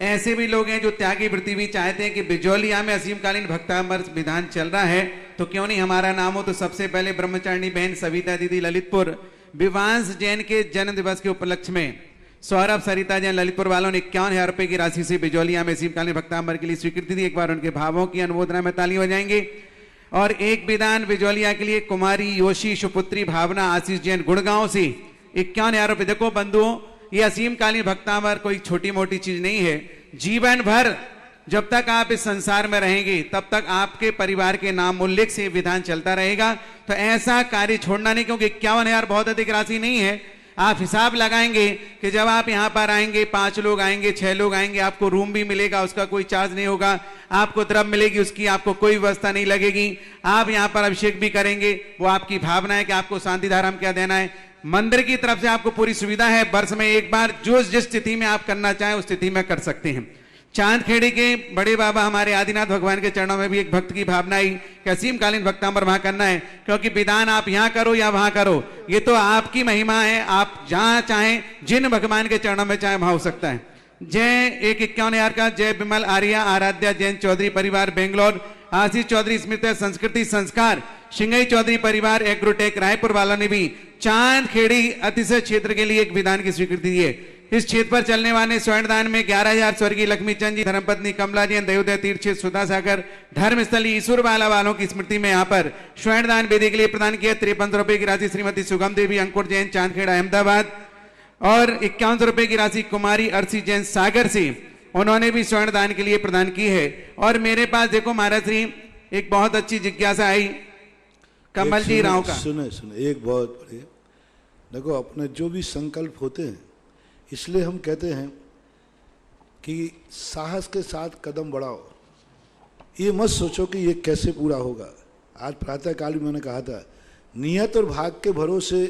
ऐसे भी लोग हैं जो त्यागी वृत्ति भी चाहते हैं कि बिजौलिया में असीमकालीन भक्तामृत विधान चल रहा है, तो क्यों नहीं हमारा नाम हो। तो सबसे पहले ब्रह्मचारिणी बहन सविता दीदी ललितपुर विवांश जैन के जन्म दिवस के उपलक्ष्य में सौरभ सरिता जैन ललितपुर वालों ने 51,000 रुपए की राशि से बिजौलिया में असीमकालीन भक्तामृत के लिए स्वीकृति दी। एक बार उनके भावों की अनुमोदना में ताली बजाएंगे। और एक विधान बिजौलिया के लिए कुमारी योशी सुपुत्री भावना आशीष जैन गुड़गांव से 51,000 रुपए। देखो बंधुओं, ये असीमकालीन भक्तामृत कोई छोटी मोटी चीज नहीं है। जीवन भर जब तक आप इस संसार में रहेंगे तब तक आपके परिवार के नाम उल्लेख से विधान चलता रहेगा। तो ऐसा कार्य छोड़ना नहीं, क्योंकि 51,000 बहुत अधिक राशि नहीं है। आप हिसाब लगाएंगे कि जब आप यहाँ पर आएंगे, 5 लोग आएंगे, 6 लोग आएंगे, आपको रूम भी मिलेगा, उसका कोई चार्ज नहीं होगा, आपको द्रव्य मिलेगी, उसकी आपको कोई व्यवस्था नहीं लगेगी। आप यहाँ पर अभिषेक भी करेंगे, वो आपकी भावना है कि आपको शांति धाराम क्या देना है। मंदिर की तरफ से आपको पूरी सुविधा है। वर्ष में एक बार जो जिस स्थिति में आप करना चाहें उस स्थिति में कर सकते हैं। चांदखेड़ी के बड़े बाबा हमारे आदिनाथ भगवान के चरणों में भी एक भक्त की भावना आई कि असीमकालीन भक्तामृत वहां करना है, क्योंकि विधान आप यहां करो या वहां करो, ये तो आपकी महिमा है। आप जहां चाहें, जिन भगवान के चरणों में चाहे वहां हो सकता है। जय 51,000 का जय विमल आर्या आराध्या जैन चौधरी परिवार बेंगलोर, आशीष चौधरी स्मृति संस्कृति संस्कार सिंगई चौधरी परिवार एग्रोटेक रायपुर वालों ने भी चांदखेड़ी अतिशय क्षेत्र के लिए एक विधान की स्वीकृति दी है। इस क्षेत्र पर चलने वाले स्वर्णदान में 11,000 स्वर्गीय लक्ष्मीचंद जी धर्मपत्नी कमला जैन दयोदय तीर्थ क्षेत्र सुधा सागर धर्मस्थली ईश्वरवाला वालों की स्मृति में यहाँ पर स्वर्णदान विधि के लिए प्रदान किया 53 रुपए की राशि श्रीमती सुगम देवी अंकुर जैन चांदखेड़ा अहमदाबाद, और 51 रुपए की राशि कुमारी अर्शी जैन सागर से उन्होंने भी स्वर्णदान के लिए प्रदान की है। और मेरे पास देखो महाराज श्री एक बहुत अच्छी जिज्ञासा आई कमल जी राव का। सुने एक बहुत बढ़िया, देखो अपने जो भी संकल्प होते हैं, इसलिए हम कहते हैं कि साहस के साथ कदम बढ़ाओ। ये मत सोचो कि ये कैसे पूरा होगा। आज प्रातःकाल में मैंने कहा था, नियत और भाग के भरोसे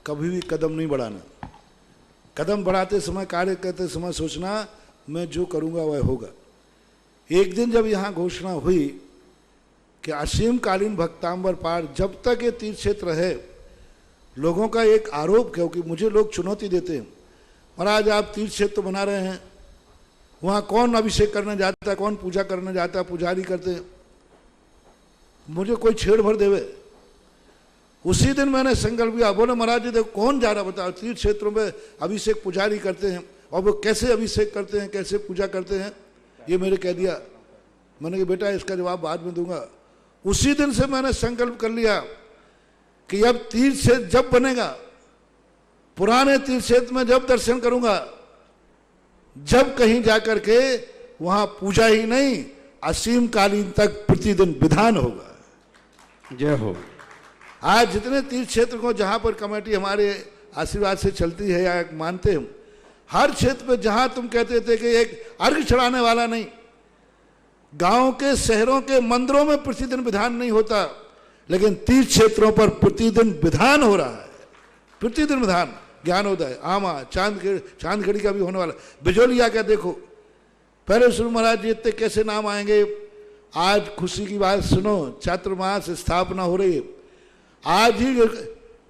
कभी भी कदम नहीं बढ़ाना। कदम बढ़ाते समय, कार्य करते समय सोचना मैं जो करूँगा वह होगा। एक दिन जब यहाँ घोषणा हुई कि असीमकालीन भक्तांबर पार, जब तक ये तीर्थ क्षेत्र है, लोगों का एक आरोप, क्योंकि मुझे लोग चुनौती देते हैं, महाराज आप तीर्थ क्षेत्र बना रहे हैं, वहाँ कौन अभिषेक करने जाता है, कौन पूजा करने जाता है, पुजारी करते हैं। मुझे कोई छेड़ भर देवे। उसी दिन मैंने संकल्प किया, बोले महाराज जी देखो कौन जा रहा बताओ, तीर्थ क्षेत्रों में अभिषेक पुजारी करते हैं और वो कैसे अभिषेक करते हैं, कैसे पूजा करते हैं, ये मेरे कह दिया। मैंने कहा बेटा इसका जवाब बाद में दूंगा। उसी दिन से मैंने संकल्प कर लिया कि अब तीर्थ क्षेत्र जब बनेगा, पुराने तीर्थ क्षेत्र में जब दर्शन करूंगा, जब कहीं जाकर के वहां पूजा ही नहीं, असीम कालीन तक प्रतिदिन विधान होगा। जय हो। आज जितने तीर्थ क्षेत्र को जहां पर कमेटी हमारे आशीर्वाद से चलती है या मानते हैं, हर क्षेत्र में जहां तुम कहते थे कि एक अर्घ चढ़ाने वाला नहीं, गांव के शहरों के मंदिरों में प्रतिदिन विधान नहीं होता, लेकिन तीर्थ क्षेत्रों पर प्रतिदिन विधान हो रहा है। प्रतिदिन विधान ज्ञान होता है। आमा चांदखेड़ी का भी होने वाला, बिजोलिया का देखो, पहले सुनो महाराज जी इतने कैसे नाम आएंगे। आज खुशी की बात सुनो, चातुर्मास स्थापना हो रही है। आज ही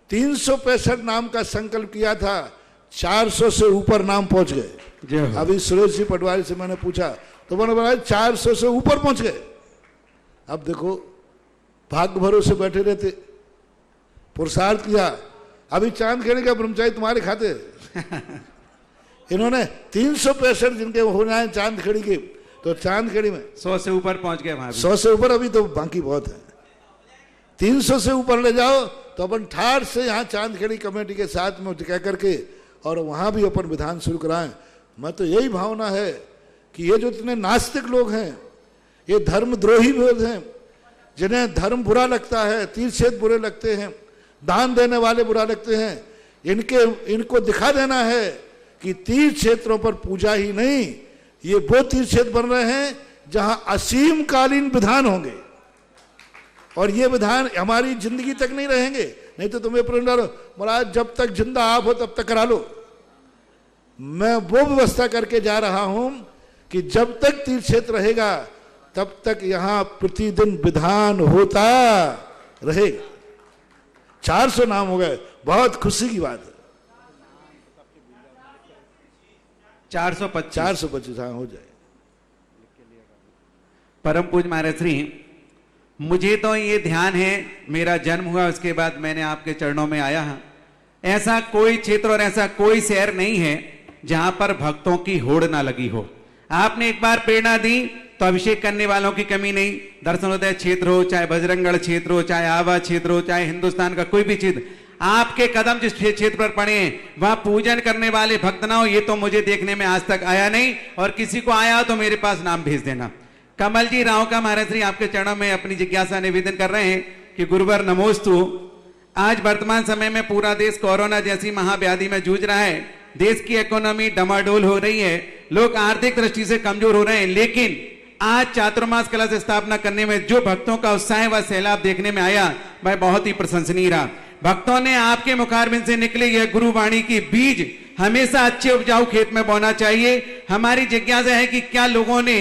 365 नाम का संकल्प किया था, 400 से ऊपर नाम पहुंच गए। अभी सुरेश जी पटवारी से मैंने पूछा तो मैंने बताया 400 से ऊपर पहुंच गए। अब देखो भाग्य भरोसे बैठे रहते, पुरुषार्थ किया। अभी चांदखेड़ी का ब्रह्मचारी तुम्हारे खाते इन्होंने 365 जिनके होना है चांदखेड़ी के, तो चांदखेड़ी में 100 से ऊपर पहुंच गए। 100 से ऊपर अभी तो बाकी बहुत है। 300 से ऊपर ले जाओ तो अपन ठाठ से यहाँ चांदखेड़ी कमेटी के साथ में कह करके और वहाँ भी अपन विधान शुरू कराएं। मैं तो यही भावना है कि ये जो इतने नास्तिक लोग हैं, ये धर्मद्रोही लोग हैं, जिन्हें धर्म बुरा लगता है, तीर्थ क्षेत्र बुरे लगते हैं, दान देने वाले बुरा लगते हैं, इनको दिखा देना है कि तीर्थ क्षेत्रों पर पूजा ही नहीं, ये वो तीर्थ क्षेत्र बन रहे हैं जहां असीम कालीन विधान होंगे। और ये विधान हमारी जिंदगी तक नहीं रहेंगे। नहीं तो तुम्हें प्रण डालो महाराज जब तक जिंदा आप हो तब तक करा लो। मैं वो व्यवस्था करके जा रहा हूं कि जब तक तीर्थ क्षेत्र रहेगा तब तक यहां प्रतिदिन विधान होता रहेगा। 400 नाम हो गए, बहुत खुशी की बात है। 425 हाँ हो जाए। परम पूज्य महाराज श्री, मुझे तो ये ध्यान है, मेरा जन्म हुआ उसके बाद मैंने आपके चरणों में आया हूं। ऐसा कोई क्षेत्र और ऐसा कोई शहर नहीं है जहां पर भक्तों की होड़ ना लगी हो। आपने एक बार प्रेरणा दी तो अभिषेक करने वालों की कमी नहीं। दर्शनोदय क्षेत्र हो, चाहे बजरंगगढ़ क्षेत्र हो, चाहे आवा क्षेत्र हो, चाहे हिंदुस्तान का कोई भी क्षेत्र, आपके कदम जिस क्षेत्र पर पड़े हैं वहां पूजन करने वाले भक्त ना हो, ये तो मुझे देखने में आज तक आया नहीं। और किसी को आया तो मेरे पास नाम भेज देना। कमल जी राव का महाराज श्री आपके चरणों में अपनी जिज्ञासा निवेदन कर रहे हैं कि गुरुवर नमोस्तु। आज वर्तमान समय में पूरा देश कोरोना जैसी महाव्याधि में जूझ रहा है, देश की इकोनॉमी डमाडोल हो रही है, लोग आर्थिक दृष्टि से कमजोर हो रहे हैं, लेकिन आज चातुर्मास कलश स्थापना करने में जो भक्तों का उत्साह व सैलाब देखने में आया वह बहुत ही प्रशंसनीय रहा। भक्तों ने आपके मुखारबिंद से निकले यह गुरुवाणी की बीज हमेशा अच्छे उपजाऊ खेत में बोना चाहिए। हमारी जिज्ञासा है कि क्या लोगों ने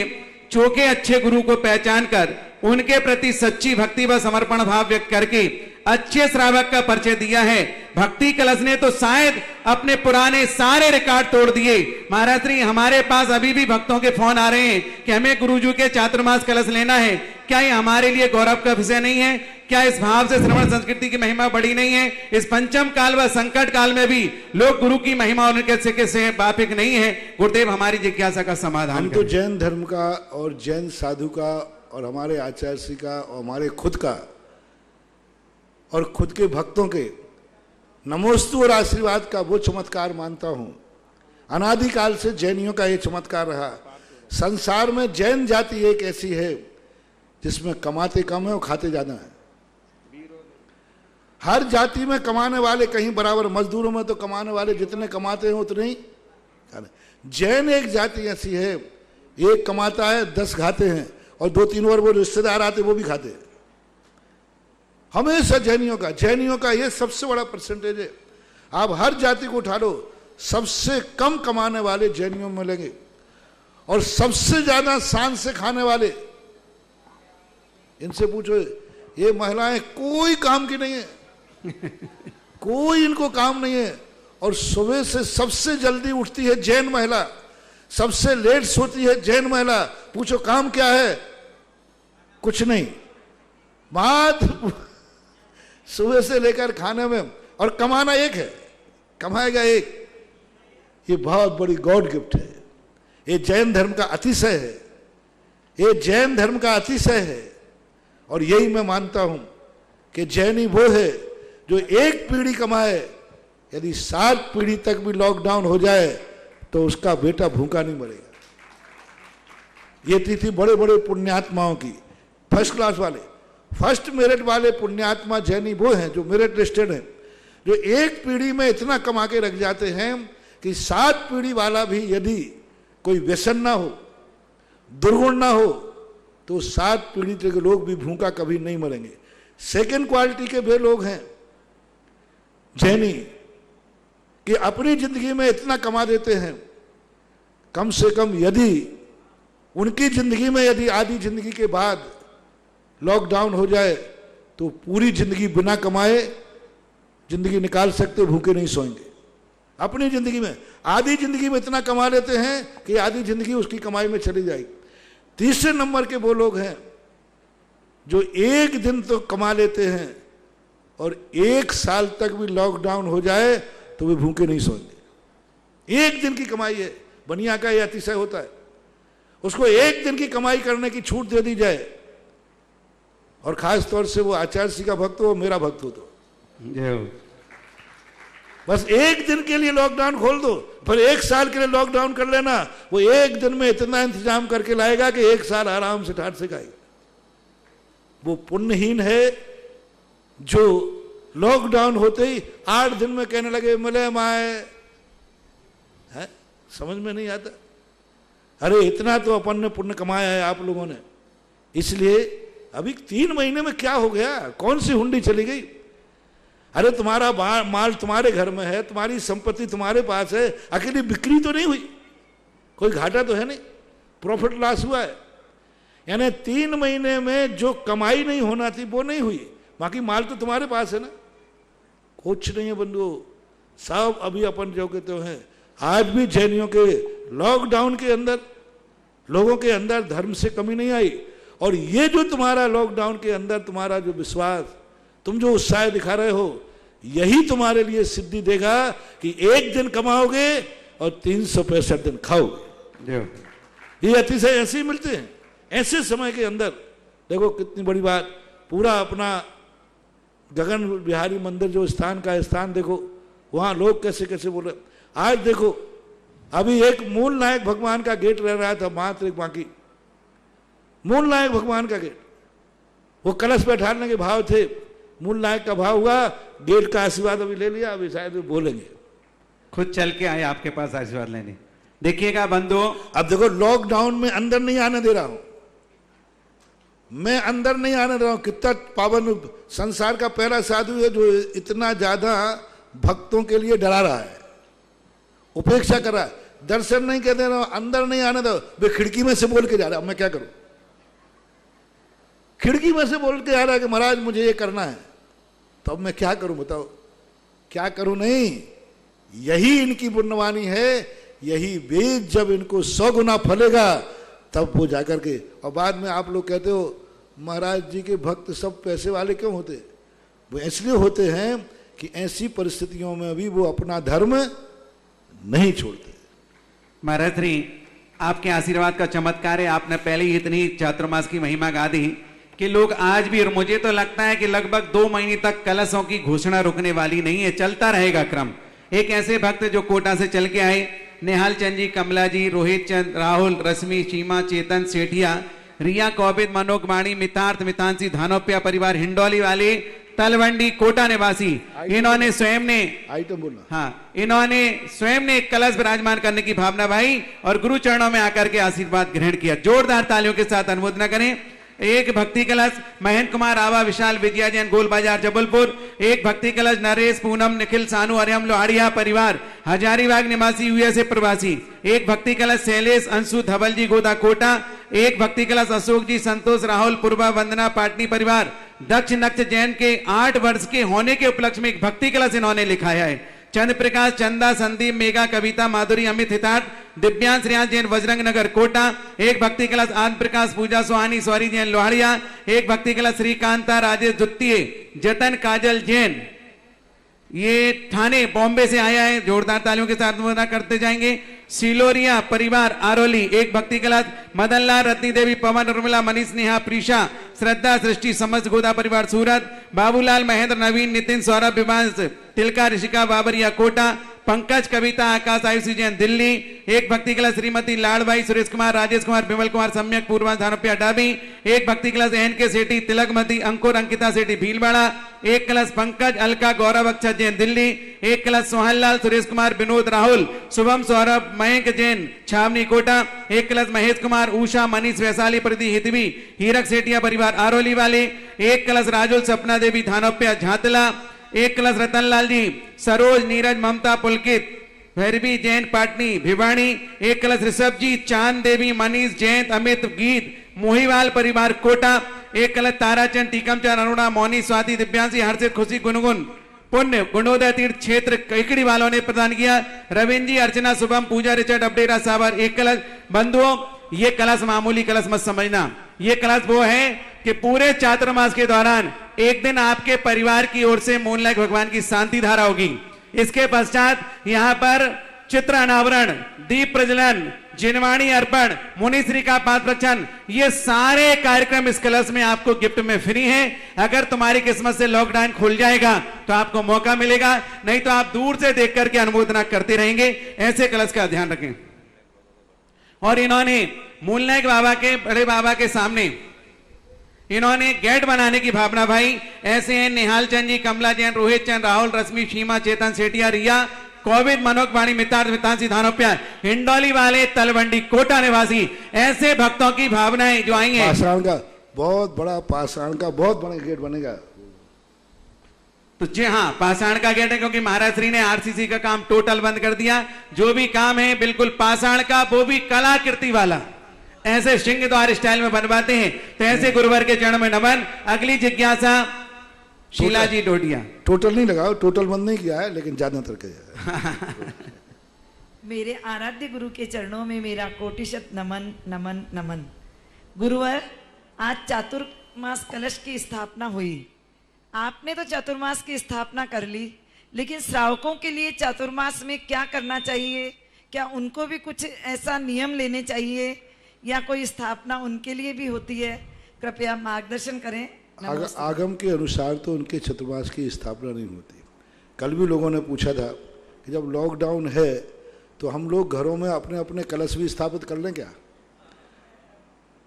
चौके अच्छे गुरु को पहचान कर उनके प्रति सच्ची भक्ति व समर्पण भाव व्यक्त करके अच्छे श्रावक का परिचय दिया है। भक्ति कलश ने तो शायद अपने पुराने सारे रिकॉर्ड तोड़ दिए। महाराज श्री, हमारे पास अभी भी भक्तों के फोन आ रहे हैं कि हमें गुरुजी के चातुर्मास कलश लेना है। क्या ये हमारे लिए गौरव का विषय नहीं है? क्या इस भाव से श्रवण संस्कृति की महिमा बड़ी नहीं है? इस पंचम काल व संकट काल में भी लोग गुरु की महिमा और उनके से वाकिफ नहीं है। गुरुदेव हमारी जिज्ञासा का समाधान। हम तो जैन धर्म का और जैन साधु का और हमारे आचार्य श्री का और हमारे खुद का और खुद के भक्तों के नमोस्तु और आशीर्वाद का वो चमत्कार मानता हूं। अनादिकाल से जैनियों का ये चमत्कार रहा। संसार में जैन जाति एक ऐसी है जिसमें कमाते कम है और खाते ज्यादा है। हर जाति में कमाने वाले कहीं बराबर, मजदूरों में तो कमाने वाले जितने कमाते हैं उतने ही। जैन एक जाति ऐसी है, एक कमाता है 10 खाते हैं और 2-3 और वो रिश्तेदार आते वो भी खाते हैं। हमेशा जैनियों का ये सबसे बड़ा परसेंटेज है। आप हर जाति को उठा लो, सबसे कम कमाने वाले जैनियों में मिलेंगे और सबसे ज्यादा शान से खाने वाले। इनसे पूछो, ये महिलाएं कोई काम की नहीं है कोई इनको काम नहीं है। और सुबह से सबसे जल्दी उठती है जैन महिला, सबसे लेट सोती है जैन महिला। पूछो काम क्या है? कुछ नहीं, मात्र सुबह से लेकर खाने में, और कमाना एक है, कमाएगा एक। ये बहुत बड़ी गॉड गिफ्ट है। ये जैन धर्म का अतिशय है, ये जैन धर्म का अतिशय है। और यही मैं मानता हूं कि जैनी वो है जो एक पीढ़ी कमाए, यदि 7 पीढ़ी तक भी लॉकडाउन हो जाए तो उसका बेटा भूखा नहीं मरेगा। ये तिथि बड़े बड़े पुण्यात्माओं की, फर्स्ट क्लास वाले, फर्स्ट मेरिट वाले पुण्यात्मा जैनी वो हैं जो मेरिट लिस्टेड हैं, जो एक पीढ़ी में इतना कमा के रख जाते हैं कि 7 पीढ़ी वाला भी यदि कोई व्यसन ना हो, दुर्गुण ना हो, तो 7 पीढ़ी के लोग भी भूखा कभी नहीं मरेंगे। सेकेंड क्वालिटी के वे लोग हैं जैनी कि अपनी जिंदगी में इतना कमा देते हैं, कम से कम यदि उनकी जिंदगी में यदि आधी जिंदगी के बाद लॉकडाउन हो जाए तो पूरी जिंदगी बिना कमाए जिंदगी निकाल सकते, भूखे नहीं सोएंगे। अपनी जिंदगी में आधी जिंदगी में इतना कमा लेते हैं कि आधी जिंदगी उसकी कमाई में चली जाएगी। तीसरे नंबर के वो लोग हैं जो एक दिन तो कमा लेते हैं और 1 साल तक भी लॉकडाउन हो जाए तो वे भूखे नहीं सोएंगे। एक दिन की कमाई है, बनिया का यह अतिशय होता है। उसको एक दिन की कमाई करने की छूट दे दी जाए, और खास तौर से वो आचार्य जी का भक्त हो, मेरा भक्त हो, तो बस एक दिन के लिए लॉकडाउन खोल दो, फिर 1 साल के लिए लॉकडाउन कर लेना। वो एक दिन में इतना इंतजाम करके लाएगा कि 1 साल आराम से ठाट से खाएगा। वो पुण्यहीन है जो लॉकडाउन होते ही 8 दिन में कहने लगे मिले माए, है समझ में नहीं आता। अरे इतना तो अपन ने पुण्य कमाया है आप लोगों ने, इसलिए अभी 3 महीने में क्या हो गया, कौन सी हुंडी चली गई। अरे तुम्हारा माल तुम्हारे घर में है, तुम्हारी संपत्ति तुम्हारे पास है, अकेली बिक्री तो नहीं हुई, कोई घाटा तो है नहीं, प्रॉफिट लॉस हुआ है। यानी 3 महीने में जो कमाई नहीं होना थी वो नहीं हुई, बाकी माल तो तुम्हारे पास है ना। कुछ नहीं है बंधुओं, सब अभी अपन जो कहते हैं, आज भी जैनियों के लॉकडाउन के अंदर लोगों के अंदर धर्म से कमी नहीं आई। और ये जो तुम्हारा लॉकडाउन के अंदर तुम्हारा जो विश्वास, तुम जो उत्साह दिखा रहे हो, यही तुम्हारे लिए सिद्धि देगा कि एक दिन कमाओगे और 365 दिन खाओगे। ये अतिशय ऐसे ही मिलते हैं, ऐसे समय के अंदर। देखो कितनी बड़ी बात, पूरा अपना गगन बिहारी मंदिर जो स्थान का स्थान देखो, वहां लोग कैसे कैसे बोल रहे। आज देखो अभी एक मूल नायक भगवान का गेट रह रहा था, मात्र एक बाकी मूल नायक भगवान का गेट, वो कलश बैठाने के भाव थे, मूल नायक का भाव हुआ, गेट का आशीर्वाद अभी ले लिया, अभी शायद बोलेंगे। खुद चल के आए आपके पास आशीर्वाद लेने। देखिएगा बंधुओं, अब देखो लॉकडाउन में अंदर नहीं आने दे रहा हूं मैं, अंदर नहीं आने दे रहा हूं। कितना पावन संसार का पहला साधु है जो इतना ज्यादा भक्तों के लिए डरा रहा है, उपेक्षा कर रहा है, दर्शन नहीं कर दे रहा हूं, अंदर नहीं आने दो। वे खिड़की में से बोल के जा रहा है, अब मैं क्या करूं। खिड़की में से बोल के आ रहा है कि महाराज मुझे ये करना है, तो अब मैं क्या करूं बताओ, क्या करूं। नहीं, यही इनकी पुण्यवानी है, यही वेद जब इनको 100 गुना फलेगा तब वो जाकर के। और बाद में आप लोग कहते हो महाराज जी के भक्त सब पैसे वाले क्यों होते, वो इसलिए होते हैं कि ऐसी परिस्थितियों में भी वो अपना धर्म नहीं छोड़ते। महाराज श्री आपके आशीर्वाद का चमत्कार है, आपने पहले ही इतनी चातुर्मास की महिमा गा दी कि लोग आज भी, और मुझे तो लगता है कि लगभग 2 महीने तक कलशों की घोषणा रुकने वाली नहीं है, चलता रहेगा क्रम। एक ऐसे भक्त जो कोटा से चल के आए, निहाल चंद जी, कमला जी, रोहित चंद, राहुल, रश्मि, सीमा, चेतन, सेठिया, रिया, कौबिद, मनोक, माणी, मितार्थ, मितांशी, धानोपिया परिवार, हिंडोली वाले, तलवंडी, कोटा निवासी, इन्होंने स्वयं ने आइटम बोलना, हाँ, इन्होंने स्वयं ने एक कलश विराजमान करने की भावना भाई और गुरु चरणों में आकर के आशीर्वाद ग्रहण किया। जोरदार तालियों के साथ अनुमोदन करें। एक भक्ति कलश महेंद्र कुमार आवा, विशाल, विद्या जैन, गोल बाजार, जबलपुर। एक भक्ति कलश नरेश, पूनम, निखिल, सानू, अरियम, लोहाड़िया परिवार, हजारीबाग निवासी, यूएसए प्रवासी। एक भक्ति कलश शैलेश, अंशु, धवल जी, गोदा, कोटा। एक भक्ति कलश अशोक जी, संतोष, राहुल, पूर्वा, वंदना, पाटनी परिवार। दक्ष नक्ष जैन के 8 वर्ष के होने के उपलक्ष्य में एक भक्ति कलश इन्होंने लिखाया है। चंद्र प्रकाश, चंदा, संदीप, मेघा, कविता, माधुरी, अमित, हितार्थ, दिव्यांश रियाज जैन बजरंग नगर कोटा। एक भक्ति कलश आनंद प्रकाश पूजा सोहानी सौरी जैन लोहाड़िया। एक भक्ति कलश श्रीकांता राजेश द्वितीय जतन काजल जैन, ये थाने बॉम्बे से आया है, जोरदार तालियों के साथ मुद्दा करते जाएंगे। सिलोरिया परिवार आरोली। एक भक्ति कलश मदनलाल रत्नी देवी पवन उर्मिला मनीष नेहा प्रीशा श्रद्धा सृष्टि समस्त गोदा परिवार सूरत। बाबूलाल महेंद्र नवीन नितिन सौरभ विभांश तिलका ऋषिका बाबरिया कोटा। पंकज कविता आकाश आयुषी जैन दिल्ली। एक भक्ति कलश श्रीमती लाड़बाई सुरेश कुमार राजेश कुमार विमल कुमार सम्यक पूर्वांश धानोपिया डाबी। एक भक्ति कलश एन के सेठी तिलकमती अंकुर अंकिता सेठी भीलवाड़ा। एक कलश पंकज अलका गौरव अक्षर जैन दिल्ली। एक कलश सोहनलाल सुरेश कुमार विनोद राहुल शुभम सौरभ मयंक जैन छावनी कोटा। एक कलश महेश कुमार उषा मनीष वैशाली प्रति हितवी हीरक सेठिया परिवार आरोली वाले। एक कलश राजुल सपना देवी धानोपिया झातला। एक कलश रतनलाल जी सरोज नीरज ममता पुलकित भैरवी जैन पाटनी भिवाणी। एक कलश ऋषभ जी चांद देवी मनीष जैन अमित गीत मोहिवाल परिवार कोटा। एक कलश ताराचंद टीकमचंद अरुणा मौनी स्वाति दिव्यांशी हर्षित खुशी गुनगुन पुण्य गुणोदय तीर्थ क्षेत्र कैकड़ी वालों ने प्रदान किया। रविंद्र जी अर्चना शुभम पूजा रिचर्ड अपडेरा सावर। एक कलश बंधुओं, ये कलश मामूली कलश मत समझना, ये कलश वो है कि पूरे चातुर्मास के दौरान एक दिन आपके परिवार की ओर से मूलनायक भगवान की शांति धारा होगी। इसके पश्चात यहाँ पर चित्र अनावरण, दीप प्रज्वलन, जिनवाणी अर्पण, मुनिश्री का पाद प्रक्षण, ये सारे कार्यक्रम इस कलश में आपको गिफ्ट में फ्री हैं। अगर तुम्हारी किस्मत से लॉकडाउन खुल जाएगा तो आपको मौका मिलेगा, नहीं तो आप दूर से देख करके अनुमोदना करते रहेंगे। ऐसे कलश का ध्यान रखें। और इन्होंने मूलनायक बाबा के बड़े बाबा के सामने इन्होंने गेट बनाने की भावना भाई। ऐसे हैं निहाल चंद जी, कमला जैन, रोहित चंद, राहुल, रश्मि, सीमा, चेतन सेठिया, रिया, कोविद, मनोक वाणी, मितार मितांसी धानोपिया, हिंडोली वाले, तलवंडी कोटा निवासी। ऐसे भक्तों की भावनाएं जो आई हैं। पाषाण का बहुत बड़ा गेट बनेगा। तो जी हाँ, पाषाण का गेट है, क्योंकि महाराज श्री ने आरसीसी का काम टोटल बंद कर दिया। जो भी काम है बिल्कुल पाषाण का, वो भी कलाकृति वाला, ऐसे सिंह द्वार स्टाइल में बनवाते हैं। तो ऐसे गुरुवर के चरण में नमन। अगली जिज्ञासा शीला जी डोडिया। टोटल नहीं लगाओ, टोटल बंद नहीं किया है, लेकिन ज्यादातर किया। मेरे आराध्य गुरु के चरणों में मेरा कोटिशत नमन नमन नमन। गुरुवर, आज चातुर्मास कलश की स्थापना हुई। आपने तो चातुर्मास की स्थापना कर ली, लेकिन श्रावकों के लिए चातुर्मास में क्या करना चाहिए? क्या उनको भी कुछ ऐसा नियम लेने चाहिए या कोई स्थापना उनके लिए भी होती है? कृपया मार्गदर्शन करें। आगम के अनुसार तो उनके चतुर्मास की स्थापना नहीं होती। कल भी लोगों ने पूछा था कि जब लॉकडाउन है तो हम लोग घरों में अपने अपने कलश भी स्थापित कर लें क्या?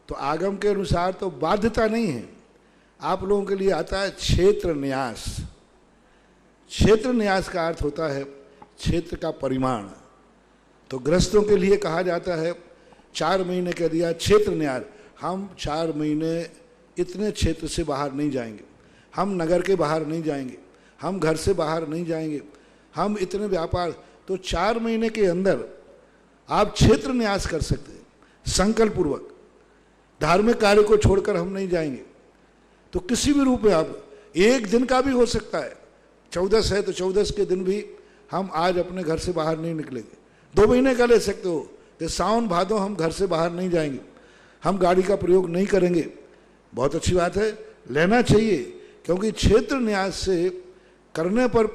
तो आगम के अनुसार तो बाध्यता नहीं है। आप लोगों के लिए आता है क्षेत्र न्यास। क्षेत्र न्यास का अर्थ होता है क्षेत्र का परिमाण। तो गृहस्थों के लिए कहा जाता है 4 महीने कह दिया क्षेत्र न्यास, हम 4 महीने इतने क्षेत्र से बाहर नहीं जाएंगे, हम नगर के बाहर नहीं जाएंगे, हम घर से बाहर नहीं जाएंगे, हम इतने व्यापार। तो 4 महीने के अंदर आप क्षेत्र न्यास कर सकते हैं संकल्प पूर्वक। धार्मिक कार्य को छोड़कर हम नहीं जाएंगे। तो किसी भी रूप में आप, एक दिन का भी हो सकता है, 14 है तो 14 के दिन भी हम आज अपने घर से बाहर नहीं निकलेंगे। 2 महीने का ले सकते हो कि सावन भादों हम घर से बाहर नहीं जाएंगे, हम गाड़ी का प्रयोग नहीं करेंगे। बहुत अच्छी बात है, लेना चाहिए, क्योंकि क्षेत्र न्यास से करने पर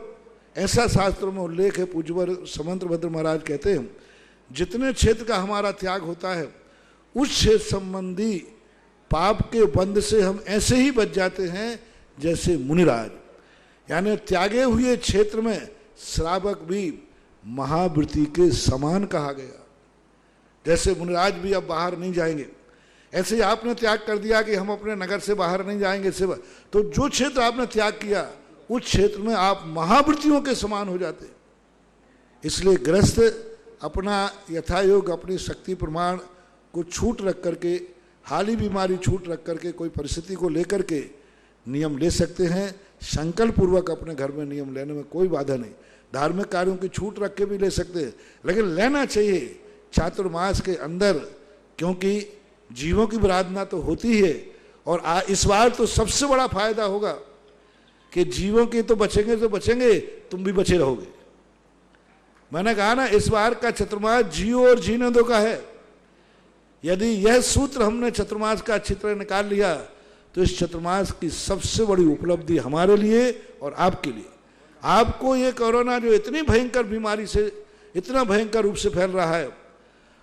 ऐसा शास्त्रों में उल्लेख है। पूज्यवर समंतभद्र महाराज कहते हैं जितने क्षेत्र का हमारा त्याग होता है उस क्षेत्र संबंधी पाप के बंध से हम ऐसे ही बच जाते हैं जैसे मुनिराज। यानी त्यागे हुए क्षेत्र में श्रावक भी महावृत्ति के समान कहा गया। जैसे मुनिराज भी अब बाहर नहीं जाएंगे, ऐसे ही आपने त्याग कर दिया कि हम अपने नगर से बाहर नहीं जाएंगे सेवा। तो जो क्षेत्र आपने त्याग किया उस क्षेत्र में आप महावृत्तियों के समान हो जाते। इसलिए गृहस्थ अपना यथायोग अपनी शक्ति प्रमाण को छूट रख करके, हाली बीमारी छूट रख करके, कोई परिस्थिति को लेकर के नियम ले सकते हैं। संकल्प पूर्वक अपने घर में नियम लेने में कोई बाधा नहीं। धार्मिक कार्यों की छूट रख के भी ले सकते हैं, लेकिन लेना चाहिए चातुर्मास के अंदर, क्योंकि जीवों की आराधना तो होती है। और इस बार तो सबसे बड़ा फायदा होगा कि जीवों के तो बचेंगे, तुम भी बचे रहोगे। मैंने कहा ना, इस बार का चतुर्मास जियो और जीने दो का है। यदि यह सूत्र हमने चतुर्मास का चित्र निकाल लिया तो इस चतुर्मास की सबसे बड़ी उपलब्धि हमारे लिए और आपके लिए। आपको ये कोरोना जो इतनी भयंकर बीमारी से, इतना भयंकर रूप से फैल रहा है,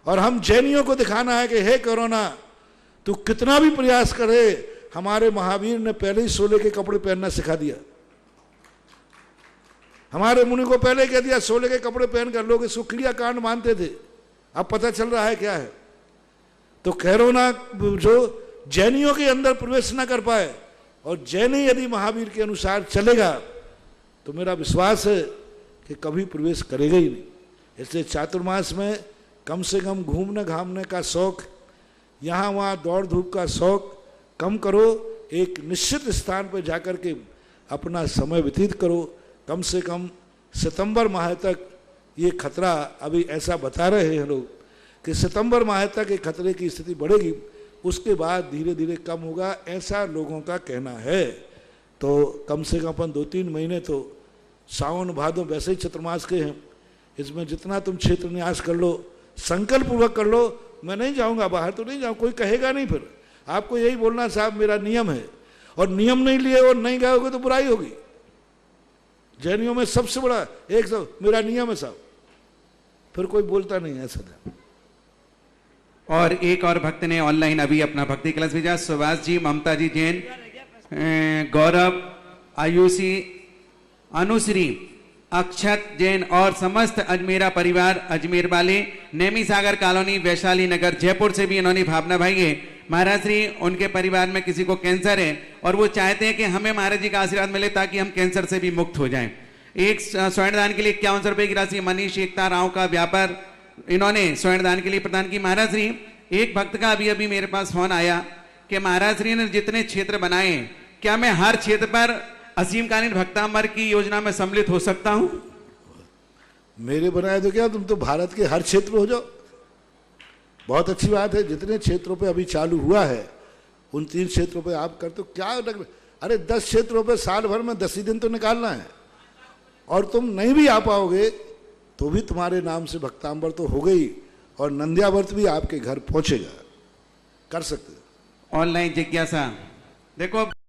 और हम जैनियों को दिखाना है कि हे कोरोना, तू कितना भी प्रयास करे, हमारे महावीर ने पहले ही सोले के कपड़े पहनना सिखा दिया। हमारे मुनि को पहले कह दिया सोले के कपड़े पहनकर लोग इसको क्रिया कांड मानते थे। अब पता चल रहा है क्या है। तो कोरोना जो जैनियों के अंदर प्रवेश न कर पाए, और जैनी यदि महावीर के अनुसार चलेगा तो मेरा विश्वास है कि कभी प्रवेश करेगा ही नहीं। इसलिए चातुर्मास में कम से कम घूमने घामने का शौक, यहाँ वहाँ दौड़ धूप का शौक कम करो। एक निश्चित स्थान पर जाकर के अपना समय व्यतीत करो। कम से कम सितंबर माह तक ये खतरा, अभी ऐसा बता रहे हैं लोग कि सितंबर माह तक ये खतरे की स्थिति बढ़ेगी, उसके बाद धीरे धीरे कम होगा, ऐसा लोगों का कहना है। तो कम से कम अपन 2-3 महीने तो सावन भादों वैसे ही चतुर्मास के हैं, इसमें जितना तुम क्षेत्र न्यास कर लो, संकल्प पूर्वक कर लो। मैं नहीं जाऊंगा बाहर, तो नहीं जाऊँ, कोई कहेगा नहीं। फिर आपको यही बोलना साहब मेरा नियम है, और नियम नहीं लिए और नहीं गए तो बुराई होगी। जैनियों में सबसे बड़ा एक सब मेरा नियम है साहब, फिर कोई बोलता नहीं है ऐसा। और एक और भक्त ने ऑनलाइन अभी अपना भक्ति कलश भेजा। सुभाष जी, ममता जी जैन, गौरव, आयुषी, अनुश्री, अक्षत जैन और समस्त अजमेरा परिवार, अजमेर वाले, नेमी सागर कॉलोनी, वैशाली नगर, जयपुर से भी इन्होंने भावना भाई है। महाराज श्री, उनके परिवार में किसी को कैंसर है और वो चाहते हैं कि हमें महाराज जी का आशीर्वाद मिले ताकि हम कैंसर से भी मुक्त हो जाएं। एक स्वर्ण दान के लिए 5100 रुपए की राशि मनीष एकता राव का व्यापार, इन्होंने स्वर्ण दान के लिए प्रदान की। महाराज श्री, एक भक्त का अभी अभी मेरे पास फोन आया कि महाराज श्री ने जितने क्षेत्र बनाए, क्या मैं हर क्षेत्र पर असीमकालीन भक्तांबर की योजना में सम्मिलित हो सकता हूं? मेरे बनाए तो क्या, तुम तो भारत के हर क्षेत्र हो जाओ। बहुत अच्छी बात है। जितने क्षेत्रों पे अभी चालू हुआ है उन 3 क्षेत्रों पे आप कर, तो क्या अरे 10 क्षेत्रों पे साल भर में 10 ही दिन तो निकालना है, और तुम नहीं भी आ पाओगे तो भी तुम्हारे नाम से भक्तांबर तो हो गई, और नंद्यावर्त भी आपके घर पहुंचेगा। कर सकते हो। ऑनलाइन जिज्ञासा देखो।